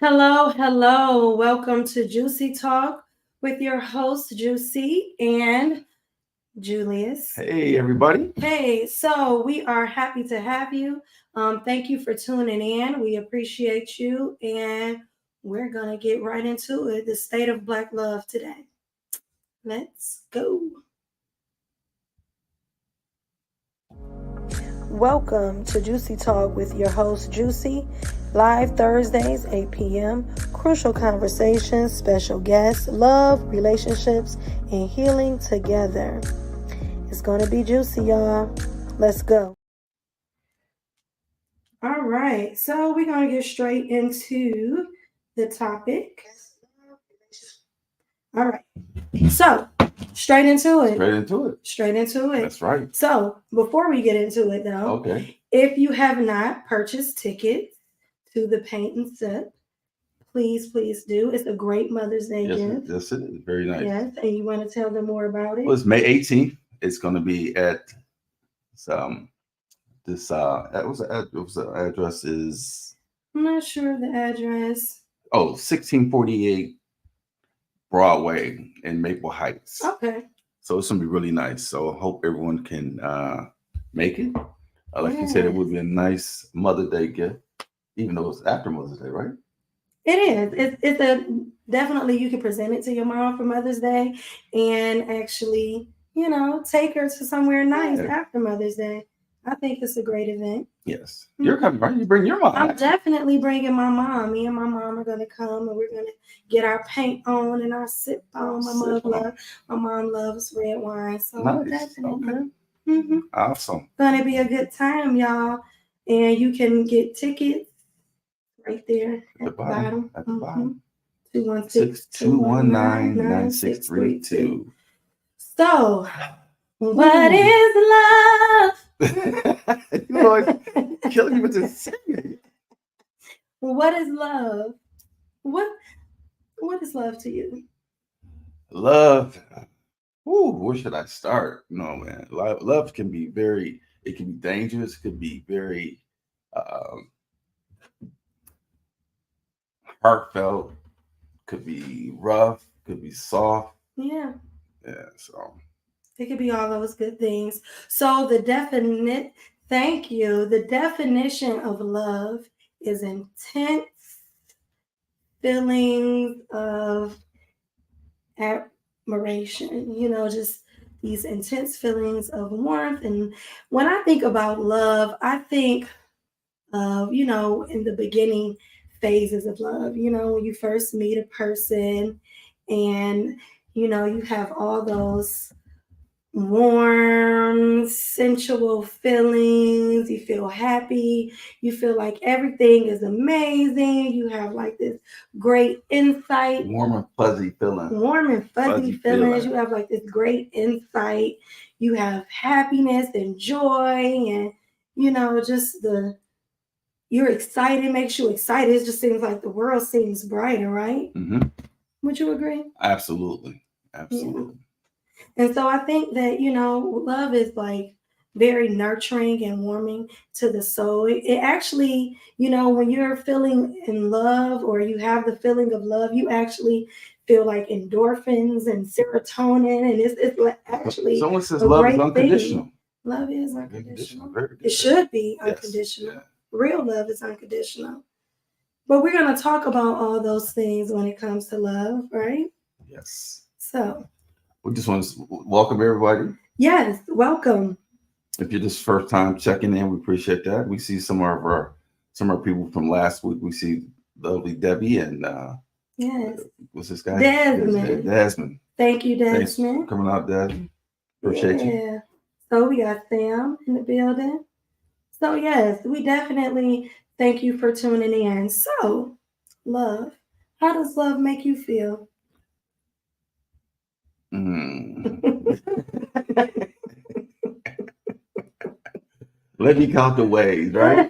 Hello, hello. Welcome to Juicy Talk with your host, Juicy and Julius. Hey, everybody. Hey, so we are happy to have you. Thank you for tuning in. We appreciate you, and we're going to get right into it. The state of Black love today. Let's go. Welcome to Juicy Talk with your host, Juicy. Live Thursdays, 8 p.m. Crucial conversations, special guests, love, relationships, and healing together. It's going to be juicy, y'all. Let's go. All right. So we're going to get straight into the topic. All right. So, straight into it. Straight into it. Straight into it. That's right. So, before we get into it, though, Okay. if you have not purchased tickets to the Paint and Sip, please do. It's a great Mother's Day gift. Yes, it is. Very nice. Yes, and you want to tell them more about it? Well, it's May 18th. It's going to be at this. The address is. I'm not sure of the address. 1648 Broadway in Maple Heights. Okay. So it's going to be really nice. So I hope everyone can make it. Like you said, it would be a nice Mother's Day gift, even though it's after Mother's Day, right? It is. It's a definitely you can present it to your mom for Mother's Day, and actually, take her to somewhere nice after Mother's Day. I think it's a great event. Yes, you're coming, right? You bring your mom. I'm definitely bringing my mom. Me and my mom are gonna come, and we're gonna get our paint on and our sip on. My mom loves red wine, so nice. Definitely. Okay. Mm-hmm. Awesome. Gonna be a good time, y'all, and you can get tickets right there at the bottom. At the bottom. 216-219-9632. So, what is love? You always killing me with this singing. What is love? What is love to you? Love. Where should I start? No, man. Love can be it can be dangerous. It could be very heartfelt, could be rough, could be soft. Yeah. So it could be all those good things. So the definition of love is intense feelings of admiration, just these intense feelings of warmth. And when I think about love, I think of, in the beginning phases of love, when you first meet a person and, you have all those warm, sensual feelings. You feel happy. You feel like everything is amazing. You have like this great insight. Warm and fuzzy feelings. You have like this great insight. You have happiness and joy, and just you're excited, makes you excited. It just seems like the world seems brighter, right? Mm-hmm. Would you agree? Absolutely. Yeah. And so I think that, love is like very nurturing and warming to the soul. It actually, when you're feeling in love or you have the feeling of love, you actually feel like endorphins and serotonin. And it's actually someone says love is unconditional. Thing. Love is unconditional. It should be unconditional. Yes. Real love is unconditional. But we're going to talk about all those things when it comes to love, right? Yes. So we just want to welcome everybody. Yes, welcome. If you're just first time checking in, we appreciate that. We see some of our people from last week. We see lovely Debbie and yes, what's this guy? Desmond. Thank you, Desmond. Thanks for coming out, Desmond. Appreciate you. So we got Sam in the building. So yes, we definitely thank you for tuning in. So, love. How does love make you feel? Let me count the ways, right?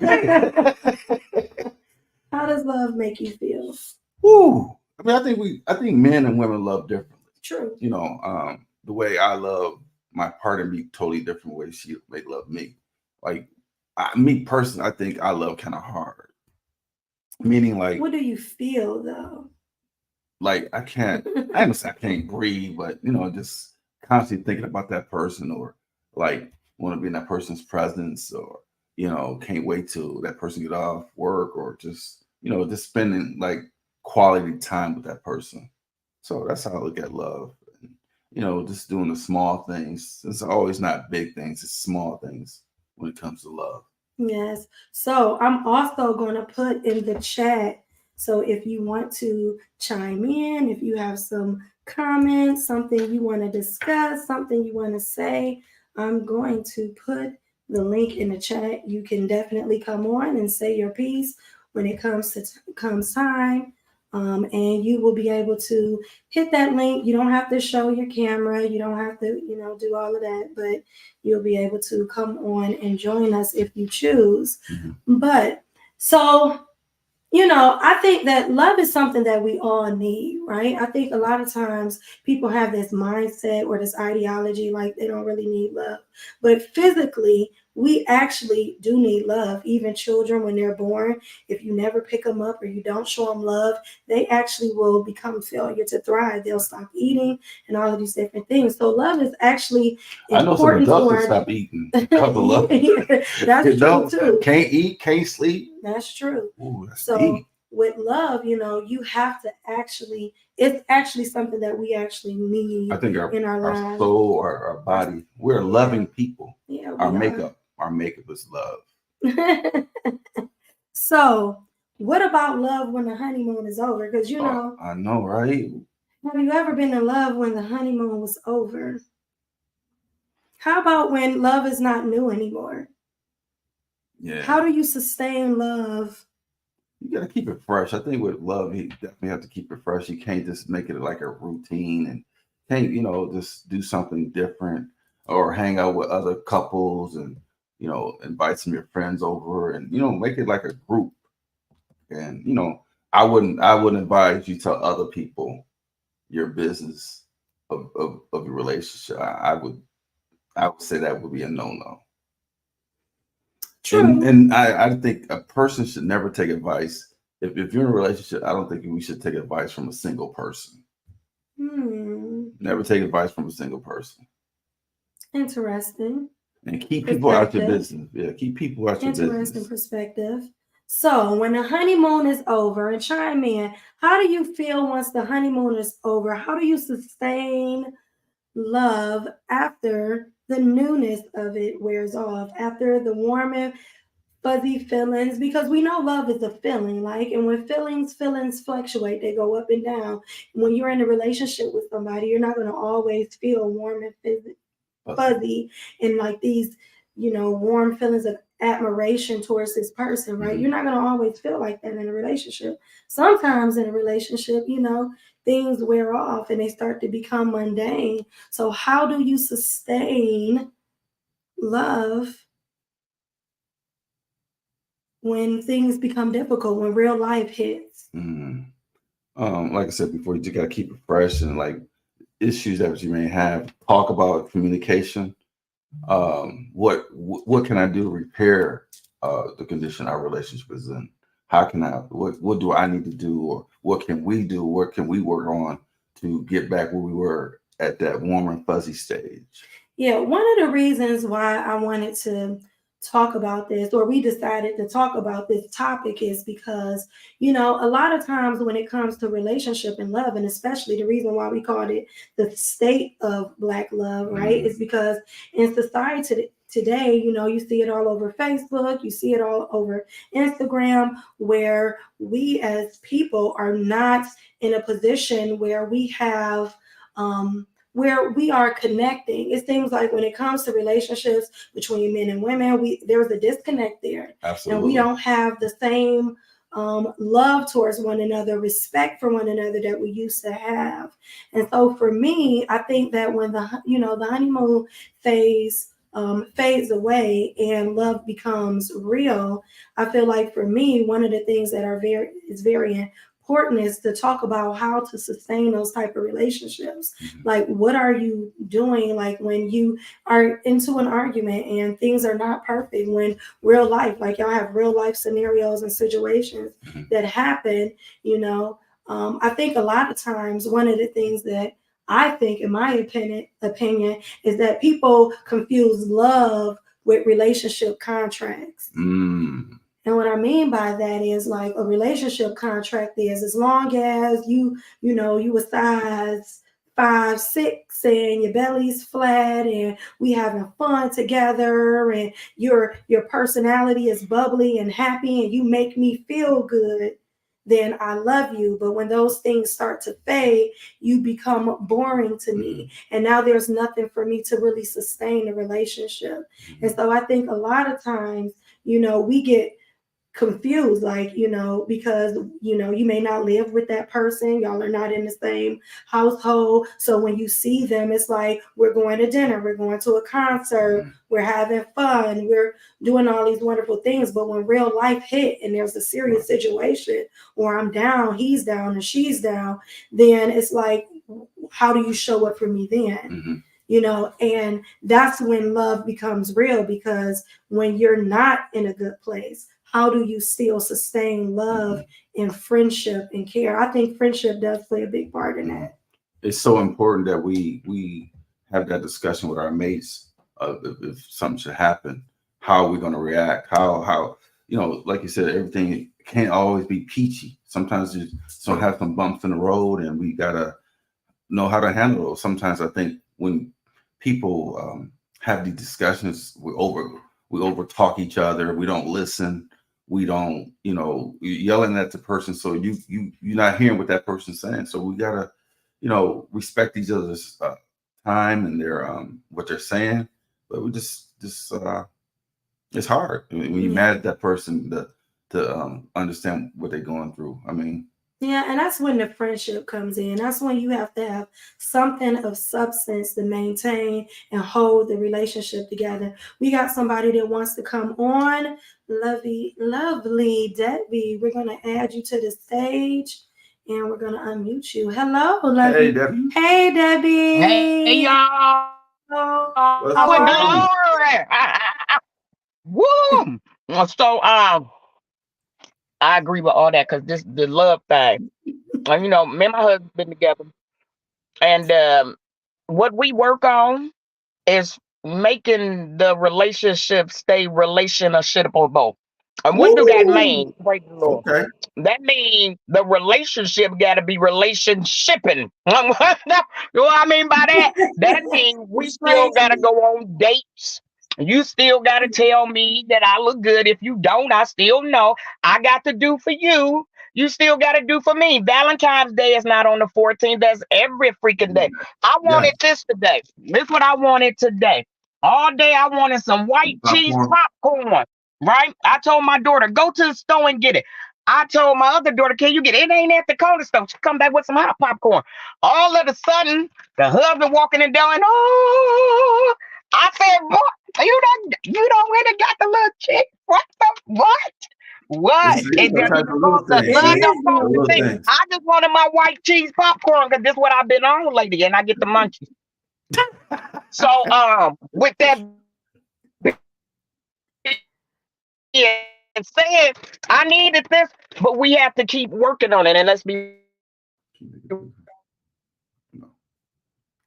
How does love make you feel? I mean, I think men and women love differently. True. The way I love my partner be totally different way she may love me. Like me personally, I think I love kind of hard. Meaning like What do you feel though? I can't, I understand I can't breathe, but just constantly thinking about that person, or like want to be in that person's presence, or can't wait till that person get off work, or just spending like quality time with that person. So that's how I look at love. And, just doing the small things. It's always not big things, it's small things when it comes to love. Yes. So I'm also going to put in the chat. So if you want to chime in, if you have some comments, something you want to discuss, something you want to say, I'm going to put the link in the chat. You can definitely come on and say your piece when it comes time. And you will be able to hit that link. You don't have to show your camera. You don't have to, do all of that, but you'll be able to come on and join us if you choose. Mm-hmm. But so, I think that love is something that we all need, right? I think a lot of times people have this mindset or this ideology like they don't really need love. But physically, we actually do need love. Even children, when they're born, if you never pick them up or you don't show them love, they actually will become failure to thrive. They'll stop eating and all of these different things. So love is actually I know some important adults for that stop eating because of love. That's true too. Can't eat, can't sleep. That's true. Ooh, that's So deep. with love, you have to actually, it's actually something that we actually need I think in our lives. soul, our body, we're loving people. Yeah, Our makeup is love. So what about love when the honeymoon is over? Because I know, right? Have you ever been in love when the honeymoon was over? How about when love is not new anymore? Yeah. How do you sustain love? You gotta keep it fresh. I think with love, you definitely have to keep it fresh. You can't just make it like a routine, and can't just do something different, or hang out with other couples and invite some of your friends over, and make it like a group. And I wouldn't advise you tell other people your business of your relationship. I would say that would be a no-no. True. And I think a person should never take advice. If you're in a relationship, I don't think we should take advice from a single person. Never take advice from a single person. Interesting. And keep people out your business. Yeah, keep people out your business. Interesting perspective. So when the honeymoon is over, and chime in, how do you feel once the honeymoon is over? How do you sustain love after the newness of it wears off, after the warm and fuzzy feelings? Because we know love is a feeling, and when feelings fluctuate, they go up and down. When you're in a relationship with somebody, you're not going to always feel warm and fuzzy and like these warm feelings of admiration towards this person, right? You're not going to always feel like that in a relationship. Sometimes in a relationship, things wear off and they start to become mundane. So how do you sustain love when things become difficult, when real life hits? Like I said before, you just got to keep it fresh, and like issues that you may have, talk about communication. What can I do to repair the condition our relationship is in? How can what do I need to do, or what can we do? What can we work on to get back where we were at that warm and fuzzy stage? Yeah, one of the reasons why I wanted to talk about this, or we decided to talk about this topic, is because a lot of times when it comes to relationship and love, and especially the reason why we called it the state of Black love, right, is because in society today, you see it all over Facebook, you see it all over Instagram, where we as people are not in a position where we have where we are connecting. It seems like when it comes to relationships between men and women, there's a disconnect there. Absolutely. And we don't have the same love towards one another, respect for one another that we used to have. And so for me, I think that when the honeymoon phase fades away and love becomes real, I feel like for me, one of the things that is very important is to talk about how to sustain those type of relationships. Mhm. Like, what are you doing? Like, when you are into an argument and things are not perfect, when real life, like y'all have real life scenarios and situations Mhm. that happen, you know, I think a lot of times one of the things that I think, in my opinion, is that people confuse love with relationship contracts. Mm. And what I mean by that is, like, a relationship contract is, as long as you a size 5'6" and your belly's flat and we having fun together and your personality is bubbly and happy and you make me feel good, then I love you. But when those things start to fade, you become boring to me. And now there's nothing for me to really sustain the relationship. And so I think a lot of times, we get confused, like, because you may not live with that person, y'all are not in the same household, so when you see them, it's like, we're going to dinner, we're going to a concert, we're having fun, we're doing all these wonderful things, but when real life hit and there's a serious situation, or I'm down, he's down, and she's down, then it's like, how do you show up for me then? Mm-hmm. And that's when love becomes real, because when you're not in a good place, how do you still sustain love and friendship and care? I think friendship does play a big part in that. It's so important that we have that discussion with our mates of if something should happen, how are we going to react? How like you said, everything can't always be peachy. Sometimes you have some bumps in the road, and we gotta know how to handle those. Sometimes I think when people have these discussions, we over talk each other. We don't listen. We don't, you're yelling at the person, so you're not hearing what that person's saying. So we gotta, respect each other's time and their what they're saying. But we just it's hard when you're mad at that person to understand what they're going through. I mean. Yeah, and that's when the friendship comes in. That's when you have to have something of substance to maintain and hold the relationship together. We got somebody that wants to come on. Lovely Debbie. We're going to add you to the stage and we're going to unmute you. Hello, lovely. Hey, Debbie. Hey, Debbie. Hey, y'all. What's How are you? Woo! So, I agree with all that because this the love thing. Me and my husband been together, and what we work on is making the relationship stay relationshipable. And what do that mean? Praise the Lord. Okay. That means the relationship got to be relationshipping. You know what I mean by that? That means we still got to go on dates. You still got to tell me that I look good. If you don't, I still know I got to do for you. You still got to do for me. Valentine's Day is not on the 14th. That's every freaking day. I wanted this today. This is what I wanted today. All day I wanted some white cheese popcorn. Right? I told my daughter, go to the store and get it. I told my other daughter, can you get it? It ain't at the corner store. She come back with some hot popcorn. All of a sudden, the husband walking in door and I said, boy, you don't really got the little chick. What the what? What? It doesn't cost the blood don't cost the thing. I just wanted my white cheese popcorn because this is what I've been on lately, and I get the munchies. So with that and saying I needed this, but we have to keep working on it. And let's be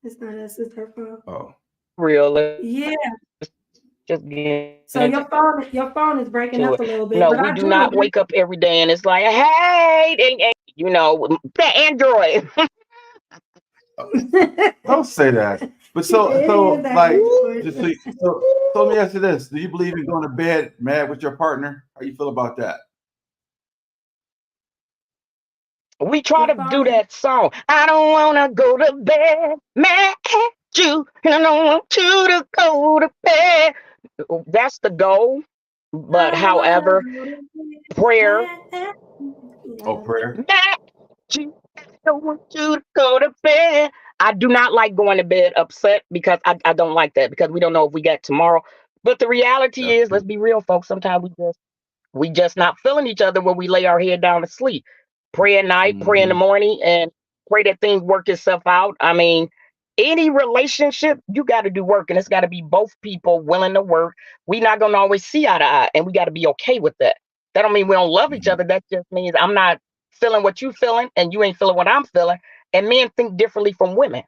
it's not us, it's her phone. Oh. Real. Yeah. Just so your phone is breaking up a little bit. No, but we do not wake up every day and it's like, hey, that Android. Don't say that. But so like, so let me ask you this: do you believe in going to bed mad with your partner? How you feel about that? We try to do that song. I don't wanna go to bed mad at you. I don't want you to go to bed. That's the goal. But however, prayer. Oh, prayer. I don't want you to go to bed. I do not like going to bed upset because I don't like that because we don't know if we got tomorrow. But the reality is, let's be real, folks. Sometimes we just not feeling each other when we lay our head down to sleep. pray at night, pray in the Hmm. morning, and pray that things work itself out. I mean, any relationship, you got to do work, and it's got to be both people willing to work. We're not going to always see eye to eye, and we got to be okay with that. That don't mean we don't love each Hmm. other. That just means I'm not feeling what you feeling, and you ain't feeling what I'm feeling. And men think differently from women.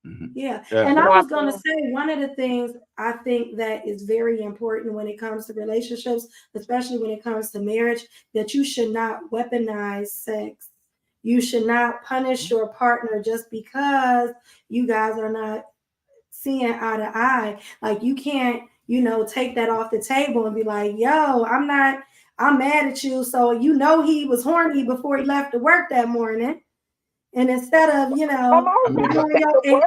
Hmm. Yeah. Yeah. And You know I what was I'm going to saying? say one of the things I think that is very important when it comes to relationships, especially when it comes to marriage, that you should not weaponize sex. You should not punish your partner just because you guys are not seeing eye to eye. Like you can't, take that off the table and be like, yo, I'm mad at you. So he was horny before he left to work that morning. And instead of, Hold I on, mean, you that, said the and word.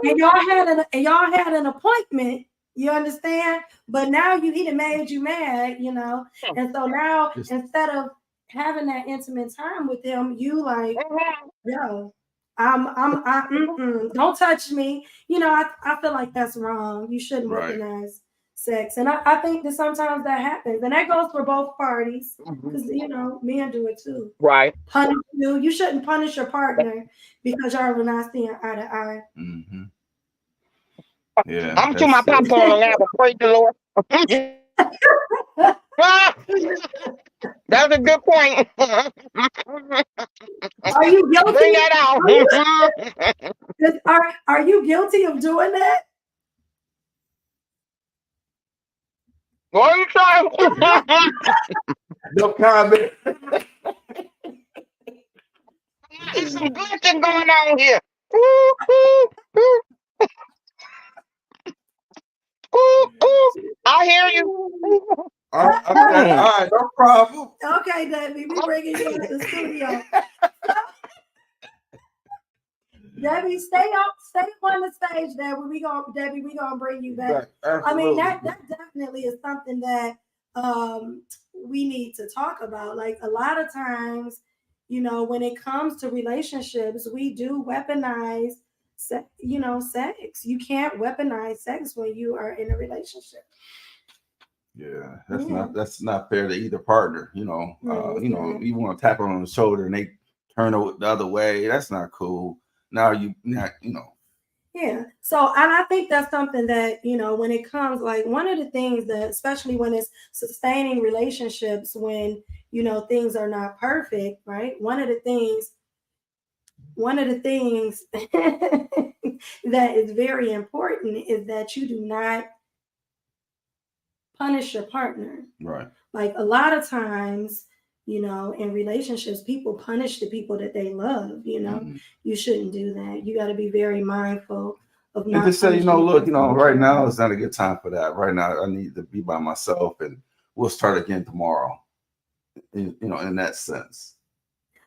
y'all had an appointment, you understand? But now he done made you mad. And so now just instead of having that intimate time with him, you like, Mhm. yo, don't touch me. I feel like that's wrong. You shouldn't right. weaponize sex. And I think that sometimes that happens. And that goes for both parties. Mhm. Because, men do it too. Right. Punish you. You shouldn't punish your partner because y'all are not seeing eye to eye. Hmm. Yeah, I'm to my that's it. popcorn on that, but praise the Lord. Ah, that's a good point. Are you Bring guilty? that out. Are are you guilty of doing that? What are you trying? No comment. There's some glitching going on here. Ooh, ooh, ooh, ooh, ooh. I hear you. Okay, all right, no problem. Okay, Debbie, we bringing you out the studio. Debbie, stay on the stage, Debbie. We gonna bring you back. Right, I mean, that absolutely. that definitely is something that we need to talk about. Like a lot of times, when it comes to relationships, we do weaponize sex. You can't weaponize sex when you are in a relationship. Yeah, Yeah. that's not fair to either partner. No, it's not. You want to tap them on the shoulder and they turn the other way. That's not cool. Now you not, Yeah. So, and I think that's something that, when it comes, like one of the things that, especially when it's sustaining relationships, when, things are not perfect, right? One of the things that is very important is that you do not punish your partner. right. Like a lot of times, in relationships, people punish the people that they love. Hmm. You shouldn't do that. You got to be very mindful of And not just say, punishing the look, person that right you now love. is not a good time for that. Right now, I need to be by myself, and we'll start again tomorrow. In that sense.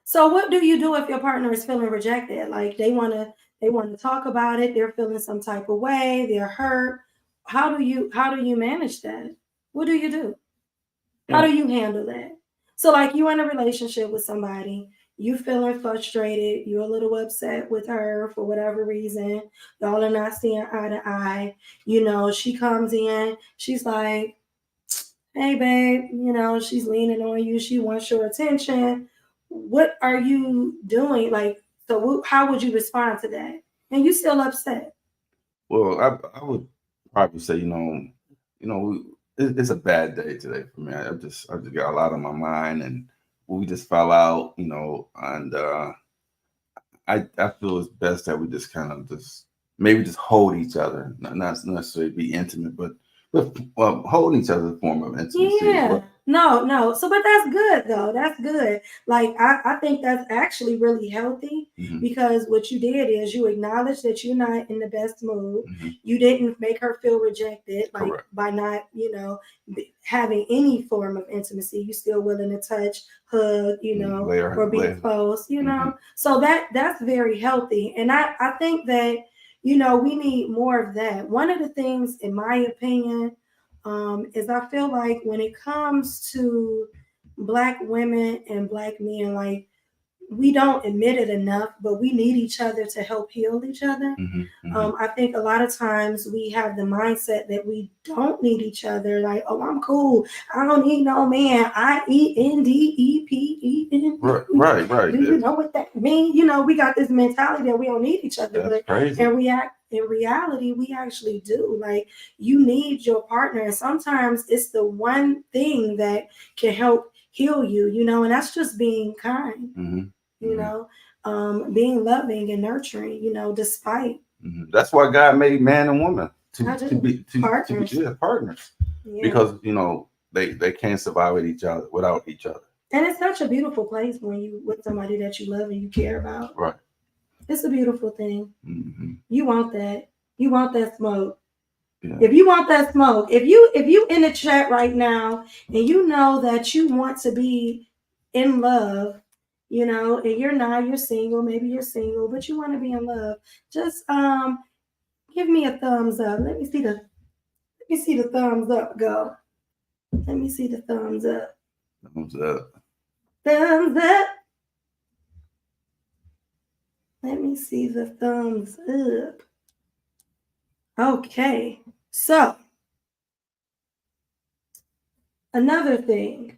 So what do you do if your partner is feeling rejected? Like they want to talk about it, they're feeling some type of way, they're hurt. How do you manage that? What do you do? How Yeah. do you handle that? So like you in a relationship with somebody, you feeling frustrated, you're a little upset with her for whatever reason, y'all are not seeing eye to eye. She comes in, she's like, hey babe, she's leaning on you, she wants your attention. What are you doing? Like, so how would you respond to that? And you still upset? Well, I would probably say, it's a bad day today for me. I just got a lot on my mind, and we just fell out, and I feel it's best that we just kind of just maybe just hold each other, not necessarily be intimate, but well, holding each other is a form of intimacy as Yeah. well. No. So, but that's good though. That's good. Like, I think that's actually really healthy Hmm. because what you did is you acknowledged that you're not in the best mood. Hmm. You didn't make her feel rejected, like Correct. by not, having any form of intimacy. You still willing to touch, hug, or be Layer. close. Hmm. So that's very healthy. And I think that, we need more of that. One of the things, in my opinion, is I feel like when it comes to Black women and Black men, like we don't admit it enough, but we need each other to help heal each other. I think a lot of times we have the mindset that we don't need each other. Like, oh, I'm cool. I don't need no man. IENDEPEN. Right. Do you know what that means? You know, we got this mentality that we don't need each other. That's but crazy. in reality, we actually do. Like, you need your partner. And sometimes it's the one thing that can help heal you, you know, and that's just being kind, you know, being loving and nurturing, you know, despite. That's why God made man and woman to be partners. Partners. Yeah. Because, you know, they can't survive with each other without each other. And it's such a beautiful place when you with somebody that you love and you care about. Right. It's a beautiful thing. You want that. You want that smoke. Yeah. If you want that smoke, if you in the chat right now and you know that you want to be in love, you know, and you're single, maybe you're single, but you want to be in love, just give me a thumbs up. Let me see the thumbs up go. Let me see the thumbs up. Thumbs up. Thumbs up. Let me see the thumbs up. Okay, so another thing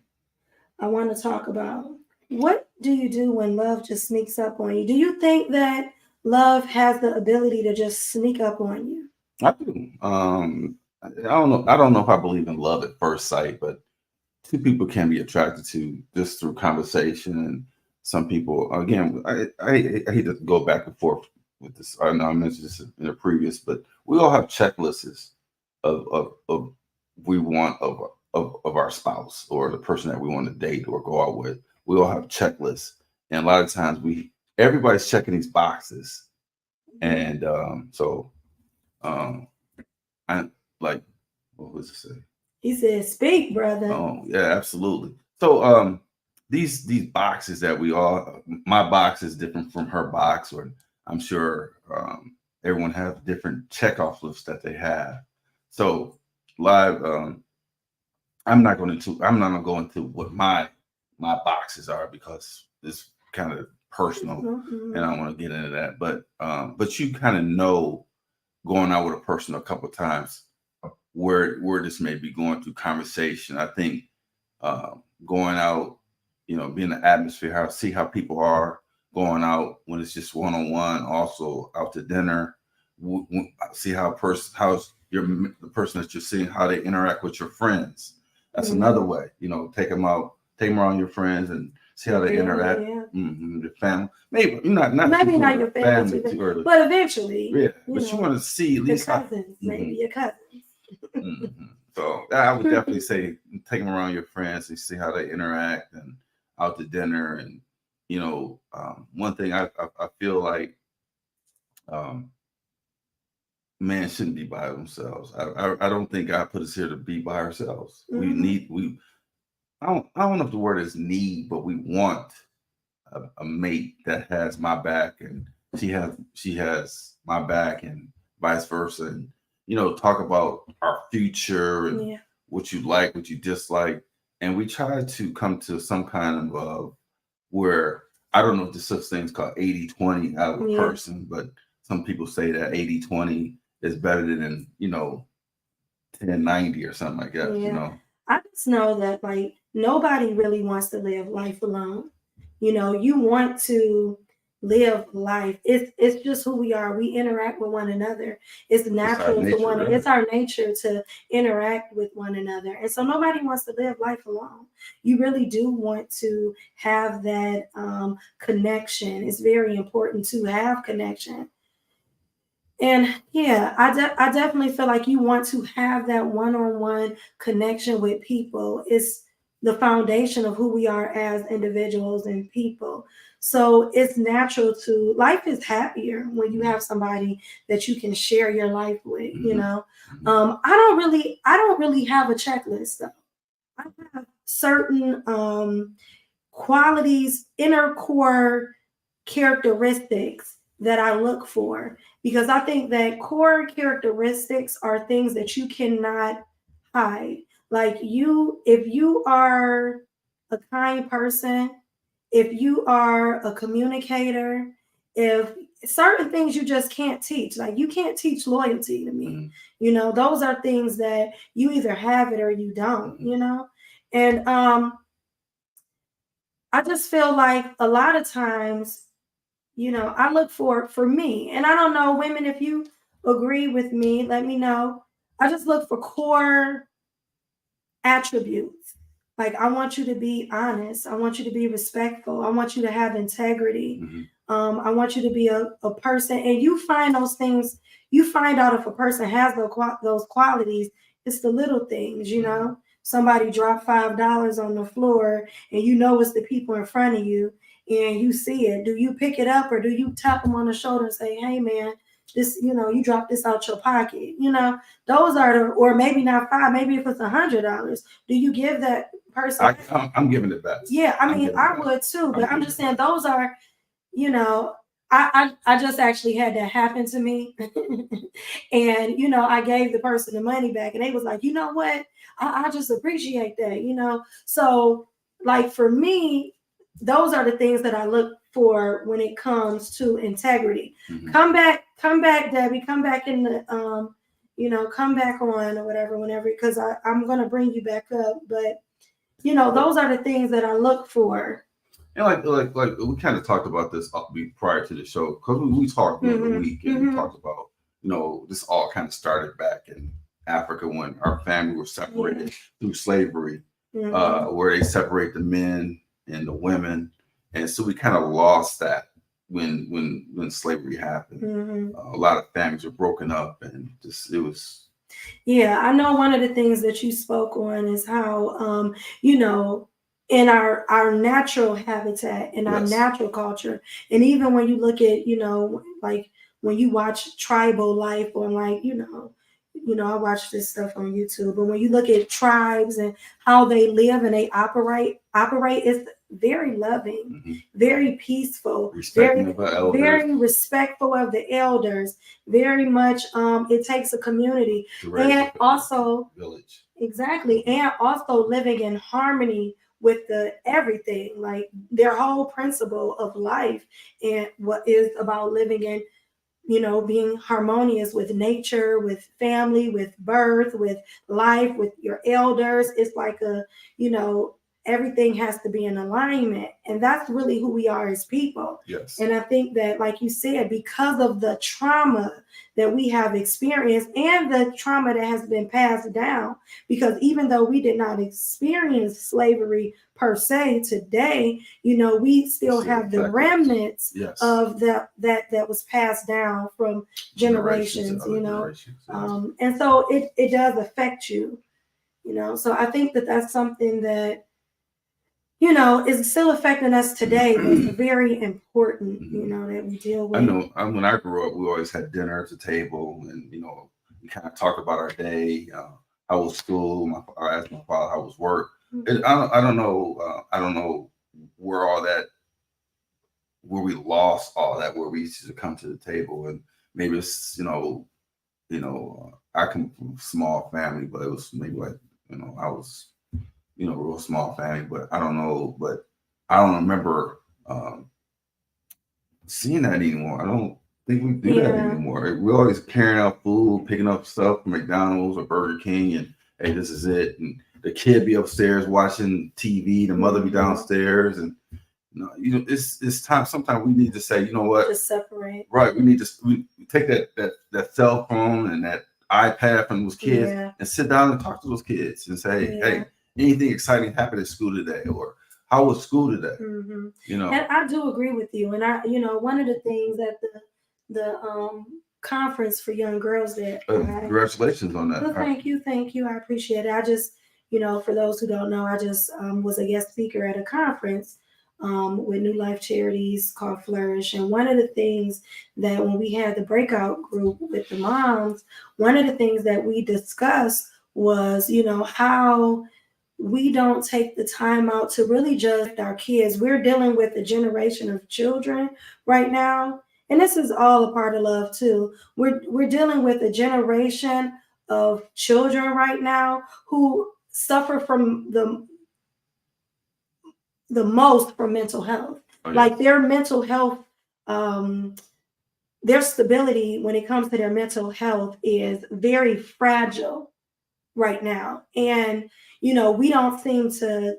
I want to talk about. What do you do when love just sneaks up on you? Do you think that love has the ability to just sneak up on you? I do. I don't know if I believe in love at first sight, but two people can be attracted to just through conversation. And some people, again, I hate to go back and forth with this. I know I mentioned this in the previous, but we all have checklists of we want of our spouse or the person that we want to date or go out with. We all have checklists, and a lot of times everybody's checking these boxes, and I like, what was it say? He said, "Speak, brother." Oh yeah, absolutely. So these boxes that my box is different from her box, or I'm sure everyone have different checkoff lists that they have. So live, I'm not going to go into what my boxes are because it's kind of personal, and I don't want to get into that. But you kind of know, going out with a person a couple of times, where this may be going through conversation. I think going out, you know, being in the atmosphere, see how people are going out when it's just one-on-one, also out to dinner, see how how's the person that you're seeing, how they interact with your friends. That's another way, you know, take them around your friends and see how they interact. Your family, maybe not your family too early, but eventually, but you want to see at least cousins, maybe your cousins. So I would definitely say take them around your friends and see how they interact and out to dinner. And, you know, one thing I feel like men shouldn't be by themselves. I don't think God put us here to be by ourselves. I don't know if the word is need, but we want a mate that has my back and she has my back and vice versa. And, you know, talk about our future and what you like, what you dislike. And we try to come to some kind of where, I don't know if there's such things called 80-20 out of a person, but some people say that 80-20 is better than, you know, 10-90 or something like that, you know. I just know that, like, nobody really wants to live life alone. You know, you want to live life. It's just who we are. We interact with one another. It's natural to want to. It's our nature to interact with one another. And so nobody wants to live life alone. You really do want to have that connection. It's very important to have connection. And yeah, I definitely feel like you want to have that one-on-one connection with people. It's the foundation of who we are as individuals and people. So it's natural life is happier when you have somebody that you can share your life with, you know. I don't really have a checklist though. I have certain qualities, inner core characteristics that I look for, because I think that core characteristics are things that you cannot hide. Like if you are a kind person, if you are a communicator, if certain things you just can't teach, like you can't teach loyalty to me. Mhm. You know, those are things that you either have it or you don't, Mhm. you know? And I just feel like a lot of times, you know, I look for me, and I don't know, women, if you agree with me, let me know. I just look for core attributes. Like, I want you to be honest. I want you to be respectful. I want you to have integrity. Mhm. I want you to be a person, and you find those things. You find out if a person has those qualities. It's the little things, you Mhm. know. Somebody dropped $5 on the floor, and you know it's the people in front of you, and you see it. Do you pick it up, or do you tap them on the shoulder and say, "Hey, man, this, you know, you dropped this out your pocket," you know? Those are the, or maybe not five, maybe if it's $100, do you give that person? I'm giving it back. Yeah, I I'm mean, giving it I back. would too, I'm but I'm giving just it back. saying those are, you know, I just actually had that happen to me. And, you know, I gave the person the money back, and they was like, you know what? I just appreciate that, you know? So, like, for me, those are the things that I look for when it comes to integrity. Mhm. Come back, Debbie, come back in the, you know, come back on or whatever, whenever, because I'm going to bring you back up. But, you know, those are the things that I look for. And like we kind of talked about this prior to the show, because we talked during the Mhm, week, and we mhm. talked about, you know, this all kind of started back in Africa when our family was separated through slavery, Mhm. where they separate the men and the women, and so we kind of lost that when slavery happened. Mhm. A lot of families were broken up, and just it was. Yeah, I know one of the things that you spoke on is how, you know, in our natural habitat, in our Yes. natural culture, and even when you look at, you know, like when you watch tribal life on, like, you know, I watch this stuff on YouTube, but when you look at tribes and how they live and they operate, it's very loving, Mhm. very peaceful, Respecting of our elders. very respectful of the elders, very much. It takes a community, To raise and a also village. exactly, and also living in harmony with the everything, like their whole principle of life, and what is about living in, you know, being harmonious with nature, with family, with birth, with life, with your elders. It's like a, you know, everything has to be in alignment. And that's really who we are as people. Yes. And I think that, like you said, because of the trauma that we have experienced and the trauma that has been passed down, because even though we did not experience slavery per se today, you know, we still have the remnants yes. of that was passed down from generations, you know. Generations, yes. And so it does affect you, you know. So I think that that's something that, you know, is still affecting us today, but it's very important, you know, that we deal with. I know when I grew up, we always had dinner at the table, and, you know, we kind of talked about our day, how was school. I asked my father how was work. Mhm. I don't know. I don't know where all that, where we lost all that, where we used to come to the table, and maybe it's, I come from a small family, but it was maybe like, I was, a real small family, but I don't know, but I don't remember seeing that anymore. I don't think we do that anymore. We're always carrying out food, picking up stuff from McDonald's or Burger King, and hey, this is it. And the kid be upstairs watching TV, the mother be downstairs, and it's time. Sometimes we need to say, you know what? Just separate. Right. We need to take that cell phone and that iPad from those kids and sit down and talk to those kids and say, hey, anything exciting happened at school today, or how was school today? Mm-hmm. You know, and I do agree with you. And I, you know, one of the things that the conference for young girls that congratulations on that. Well, thank you. I appreciate it. I just, you know, for those who don't know, I just was a guest speaker at a conference with New Life Charities called Flourish. And one of the things that when we had the breakout group with the moms, one of the things that we discussed was, you know, how we don't take the time out to really judge our kids. We're dealing with a generation of children right now. And this is all a part of love too. We're dealing with a generation of children right now who suffer from the most for mental health. Oh, yeah. Like their mental health, their stability when it comes to their mental health is very fragile right now. And, you know, we don't seem to,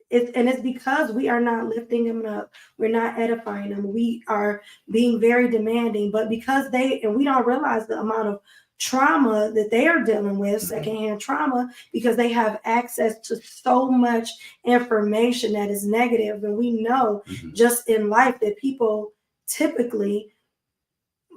it's because we are not lifting them up. We're not edifying them. We are being very demanding, but because we don't realize the amount of trauma that they are dealing with, secondhand trauma, because they have access to so much information that is negative. And we know just in life that people typically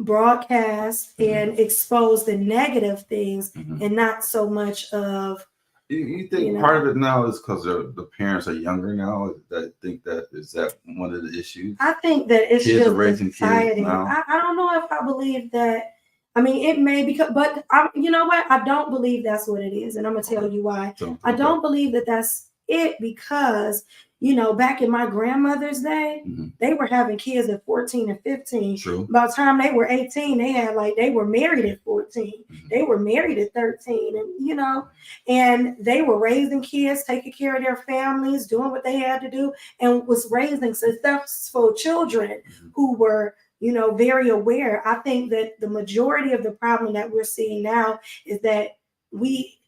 broadcast and expose the negative things and not so much of. You think part of it now is because the parents are younger now? That think that is that one of the issues? I think that it's kids just are raising society. Kids now. I don't know if I believe that. I mean, it may because, but you know what? I don't believe that's what it is, and I'm gonna tell you why. I don't believe that that's it because, you know, back in my grandmother's day, they were having kids at 14 and 15. True. By the time they were 18, they were married at 14. They were married at 13, and you know, and they were raising kids, taking care of their families, doing what they had to do, and was raising successful children who were, you know, very aware. I think that the majority of the problem that we're seeing now is that we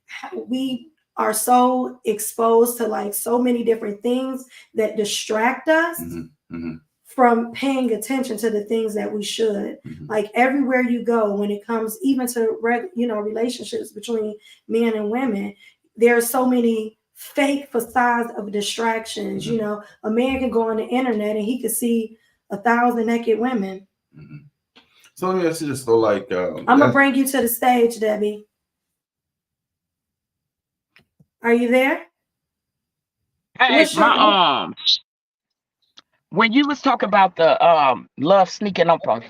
are so exposed to like so many different things that distract us from paying attention to the things that we should. Like everywhere you go, when it comes even to relationships between men and women, there are so many fake facades of distractions. You know, a man can go on the internet and he could see 1,000 naked women. So let me ask you this though, like I'm gonna bring you to the stage, Debbie. Are you there? Hey, when you was talking about the love sneaking up on you,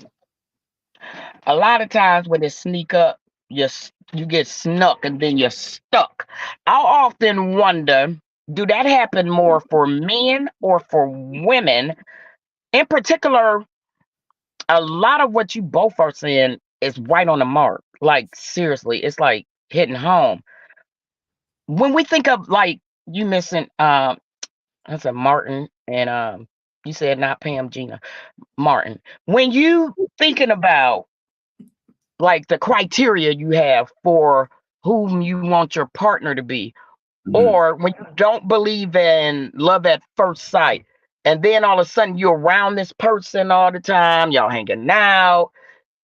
a lot of times when it sneak up, you get snuck and then you're stuck. I often wonder, do that happen more for men or for women? In particular, a lot of what you both are saying is right on the mark. Like seriously, it's like hitting home. When we think of like you mentioned, I said Martin and you said not Pam, Gina, Martin. When you thinking about like the criteria you have for whom you want your partner to be, or when you don't believe in love at first sight, and then all of a sudden you're around this person all the time, y'all hanging out,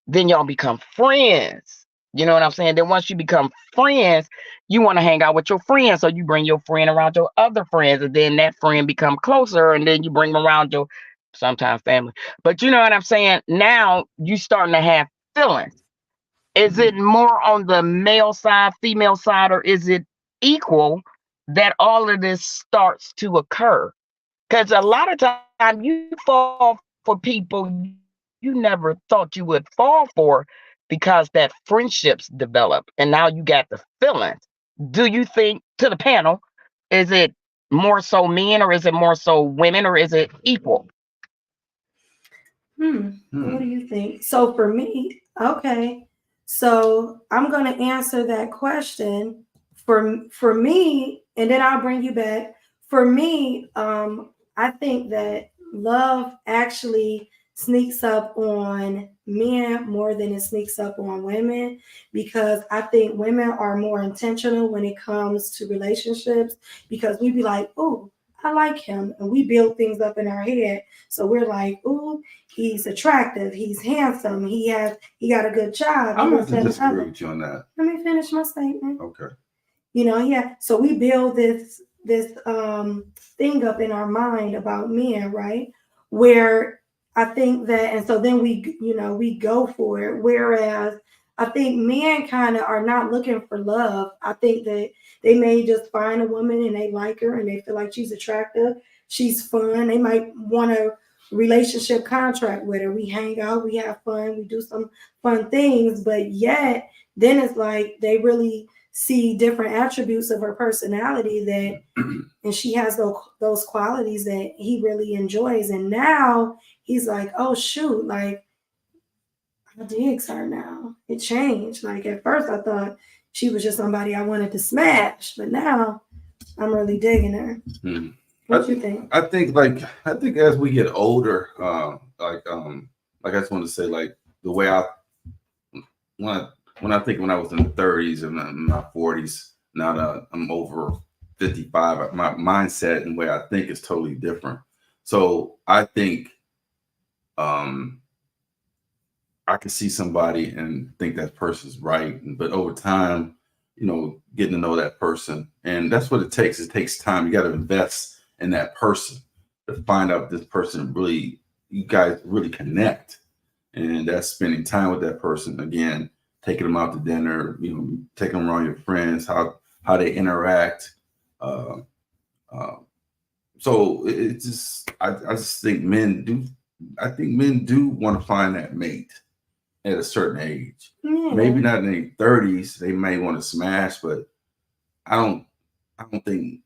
then y'all become friends. You know what I'm saying? Then once you become friends, you want to hang out with your friends. So you bring your friend around your other friends, and then that friend become closer, and then you bring them around your sometimes family. But you know what I'm saying? Now you starting to have feelings. Is it more on the male side, female side, or is it equal that all of this starts to occur? Because a lot of time you fall for people you never thought you would fall for because that friendships develop and now you got the feelings. Do you think, to the panel, is it more so men or is it more so women or is it equal? What do you think? So for me, okay. So I'm going to answer that question for me, and then I'll bring you back. For me, I think that love actually sneaks up on men more than it sneaks up on women, because I think women are more intentional when it comes to relationships, because we be like, oh, I like him, and we build things up in our head. So we're like, oh, he's attractive, he's handsome, he got a good job. I'm going to disagree with you on that. Let me finish my statement. Okay. You know, yeah. So we build this thing up in our mind about men, right? Where I think that, and so then we go for it. Whereas I think men kind of are not looking for love. I think that they may just find a woman and they like her and they feel like she's attractive, she's fun. They might want a relationship contract with her. We hang out, we have fun, we do some fun things, but yet then it's like they really see different attributes of her personality that, and she has those qualities that he really enjoys. And now he's like, oh shoot, like I digs her now. It changed. Like at first I thought she was just somebody I wanted to smash, but now I'm really digging her. What you think? I think as we get older, like I just want to say, like the way when I when I was in the 30s and in my 40s, now that I'm over 55, my mindset and way I think is totally different. So I think I can see somebody and think that person's right, but over time, getting to know that person, and that's what it takes. It takes time. You got to invest in that person to find out if this person really, you guys really connect, and that's spending time with that person. Again, taking them out to dinner, taking them around your friends, how they interact. Uh, uh, so it's just, I just think men do. I think men do want to find that mate at a certain age. Yeah. Maybe not in their 30s. They may want to smash, but I don't think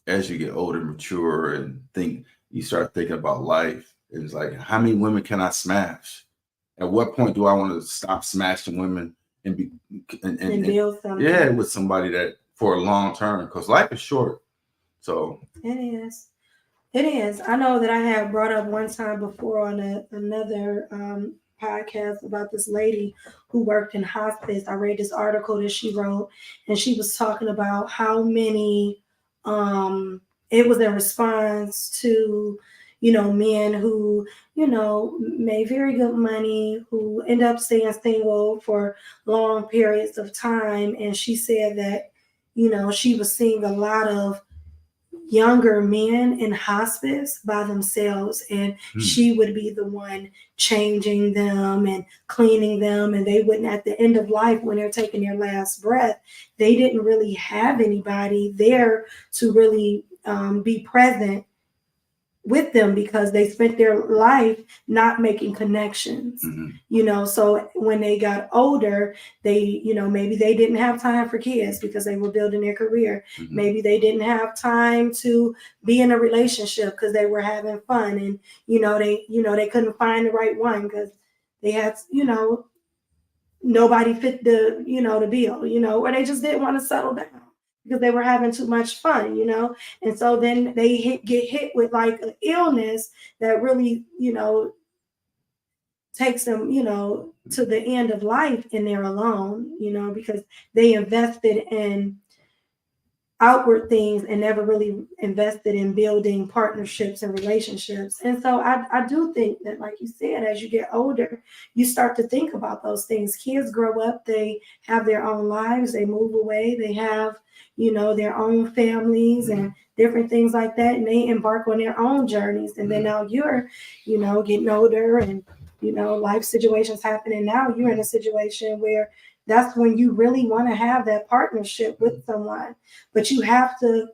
as you get older, mature, and you start thinking about life. It's like, how many women can I smash? At what point do I want to stop smashing women and be And build something. yeah, with somebody that for a long term? Because life is short. So it is. It is. I know that I have brought up one time before on another podcast about this lady who worked in hospice. I read this article that she wrote, and she was talking about how many it was in response to, men who, made very good money, who end up staying single for long periods of time. And she said that, she was seeing a lot of younger men in hospice by themselves, and she would be the one changing them and cleaning them, and they wouldn't, at the end of life when they're taking their last breath, they didn't really have anybody there to really be present with them because they spent their life not making connections. So when they got older, they, maybe they didn't have time for kids because they were building their career. Maybe they didn't have time to be in a relationship because they were having fun, and they couldn't find the right one because they had, nobody fit the, the bill, or they just didn't want to settle down because they were having too much fun, and so then they get hit with like an illness that really, takes them, to the end of life, and they're alone, because they invested in outward things and never really invested in building partnerships and relationships. And so I do think that, like you said, as you get older, you start to think about those things. Kids grow up, they have their own lives, they move away, they have, their own families and different things like that, and they embark on their own journeys. And then now you're, getting older, and, life situations happen, and now you're in a situation where that's when you really want to have that partnership with someone. But you have to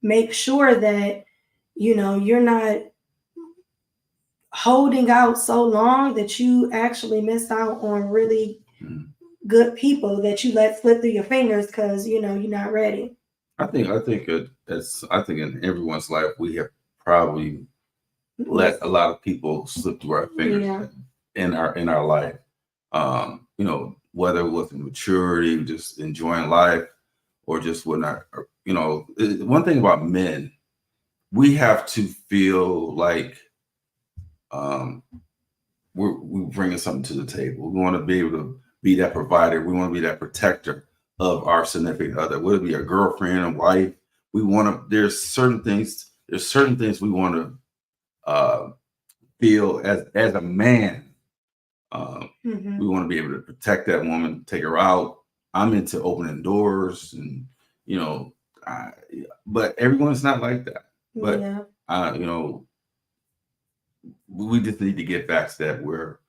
make sure that, you're not holding out so long that you actually miss out on really good people that you let slip through your fingers because, you're not ready. I think in everyone's life, we have probably let a lot of people slip through our fingers in our life. Whether it was maturity, just enjoying life, or just whatnot. One thing about men, we have to feel like we're bringing something to the table. We want to be able to be that provider. We want to be that protector of our significant other, whether it be a girlfriend, a wife. We want to. There's certain things we want to feel as a man. We want to be able to protect that woman, take her out. I'm into opening doors, and but everyone's not like that. But we just need to get back to that where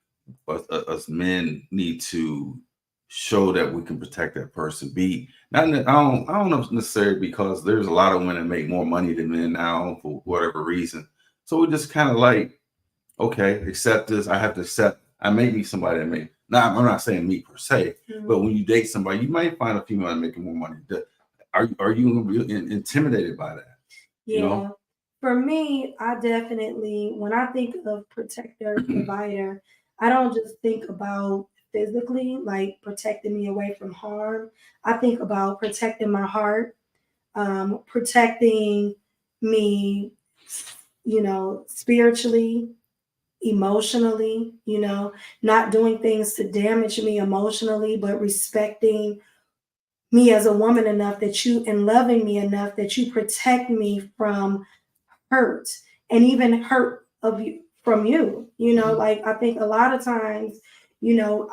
us men need to show that we can protect that person. I don't know necessarily because there's a lot of women that make more money than men now for whatever reason. So we just kind of like, okay, accept this. I have to accept. I may be somebody that may. Now I'm not saying me per se, but when you date somebody, you might find a female making more money. Are you going to be intimidated by that? Yeah. For me, I definitely, when I think of protector, provider, I don't just think about physically, like protecting me away from harm. I think about protecting my heart, protecting me, spiritually, emotionally, not doing things to damage me emotionally, but respecting me as a woman enough that you and loving me enough that you protect me from hurt and even hurt of you from you. Like I think a lot of times,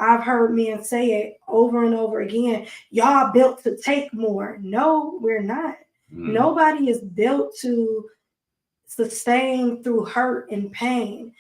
I've heard men say it over and over again, y'all built to take more. No, we're not. Nobody is built to sustain through hurt and pain.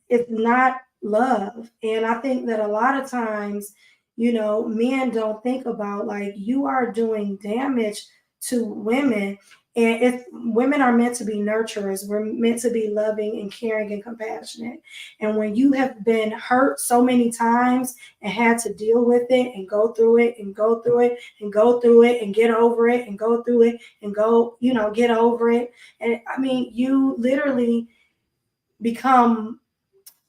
It's not love. And I think that a lot of times, men don't think about like you are doing damage to women. And if women are meant to be nurturers, we're meant to be loving and caring and compassionate. And when you have been hurt so many times and had to deal with it and go through it and go through it and go through it and get over it and go through it and go, get over it. And I mean, you literally become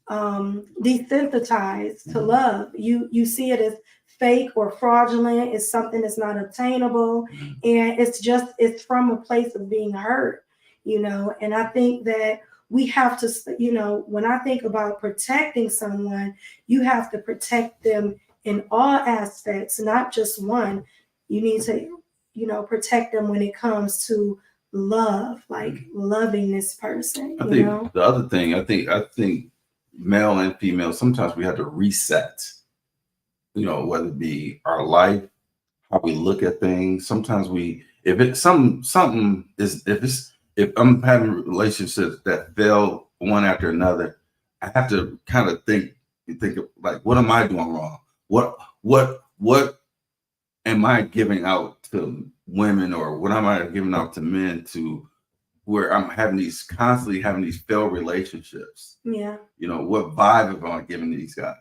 desensitized to love. You see it as fake or fraudulent. It's something that's not obtainable, and it's from a place of being hurt, And I think that we have to, when I think about protecting someone, you have to protect them in all aspects, not just one. You need to, protect them when it comes to love, like loving this person. I think the other thing, I think male and female, sometimes we have to reset, whether it be our life, how we look at things. Sometimes if I'm having relationships that fail one after another, I have to kind of think of like, what am I doing wrong? What am I giving out to women, or what am I giving out to men to where I'm constantly having these failed relationships? Yeah. What vibe am I giving these guys?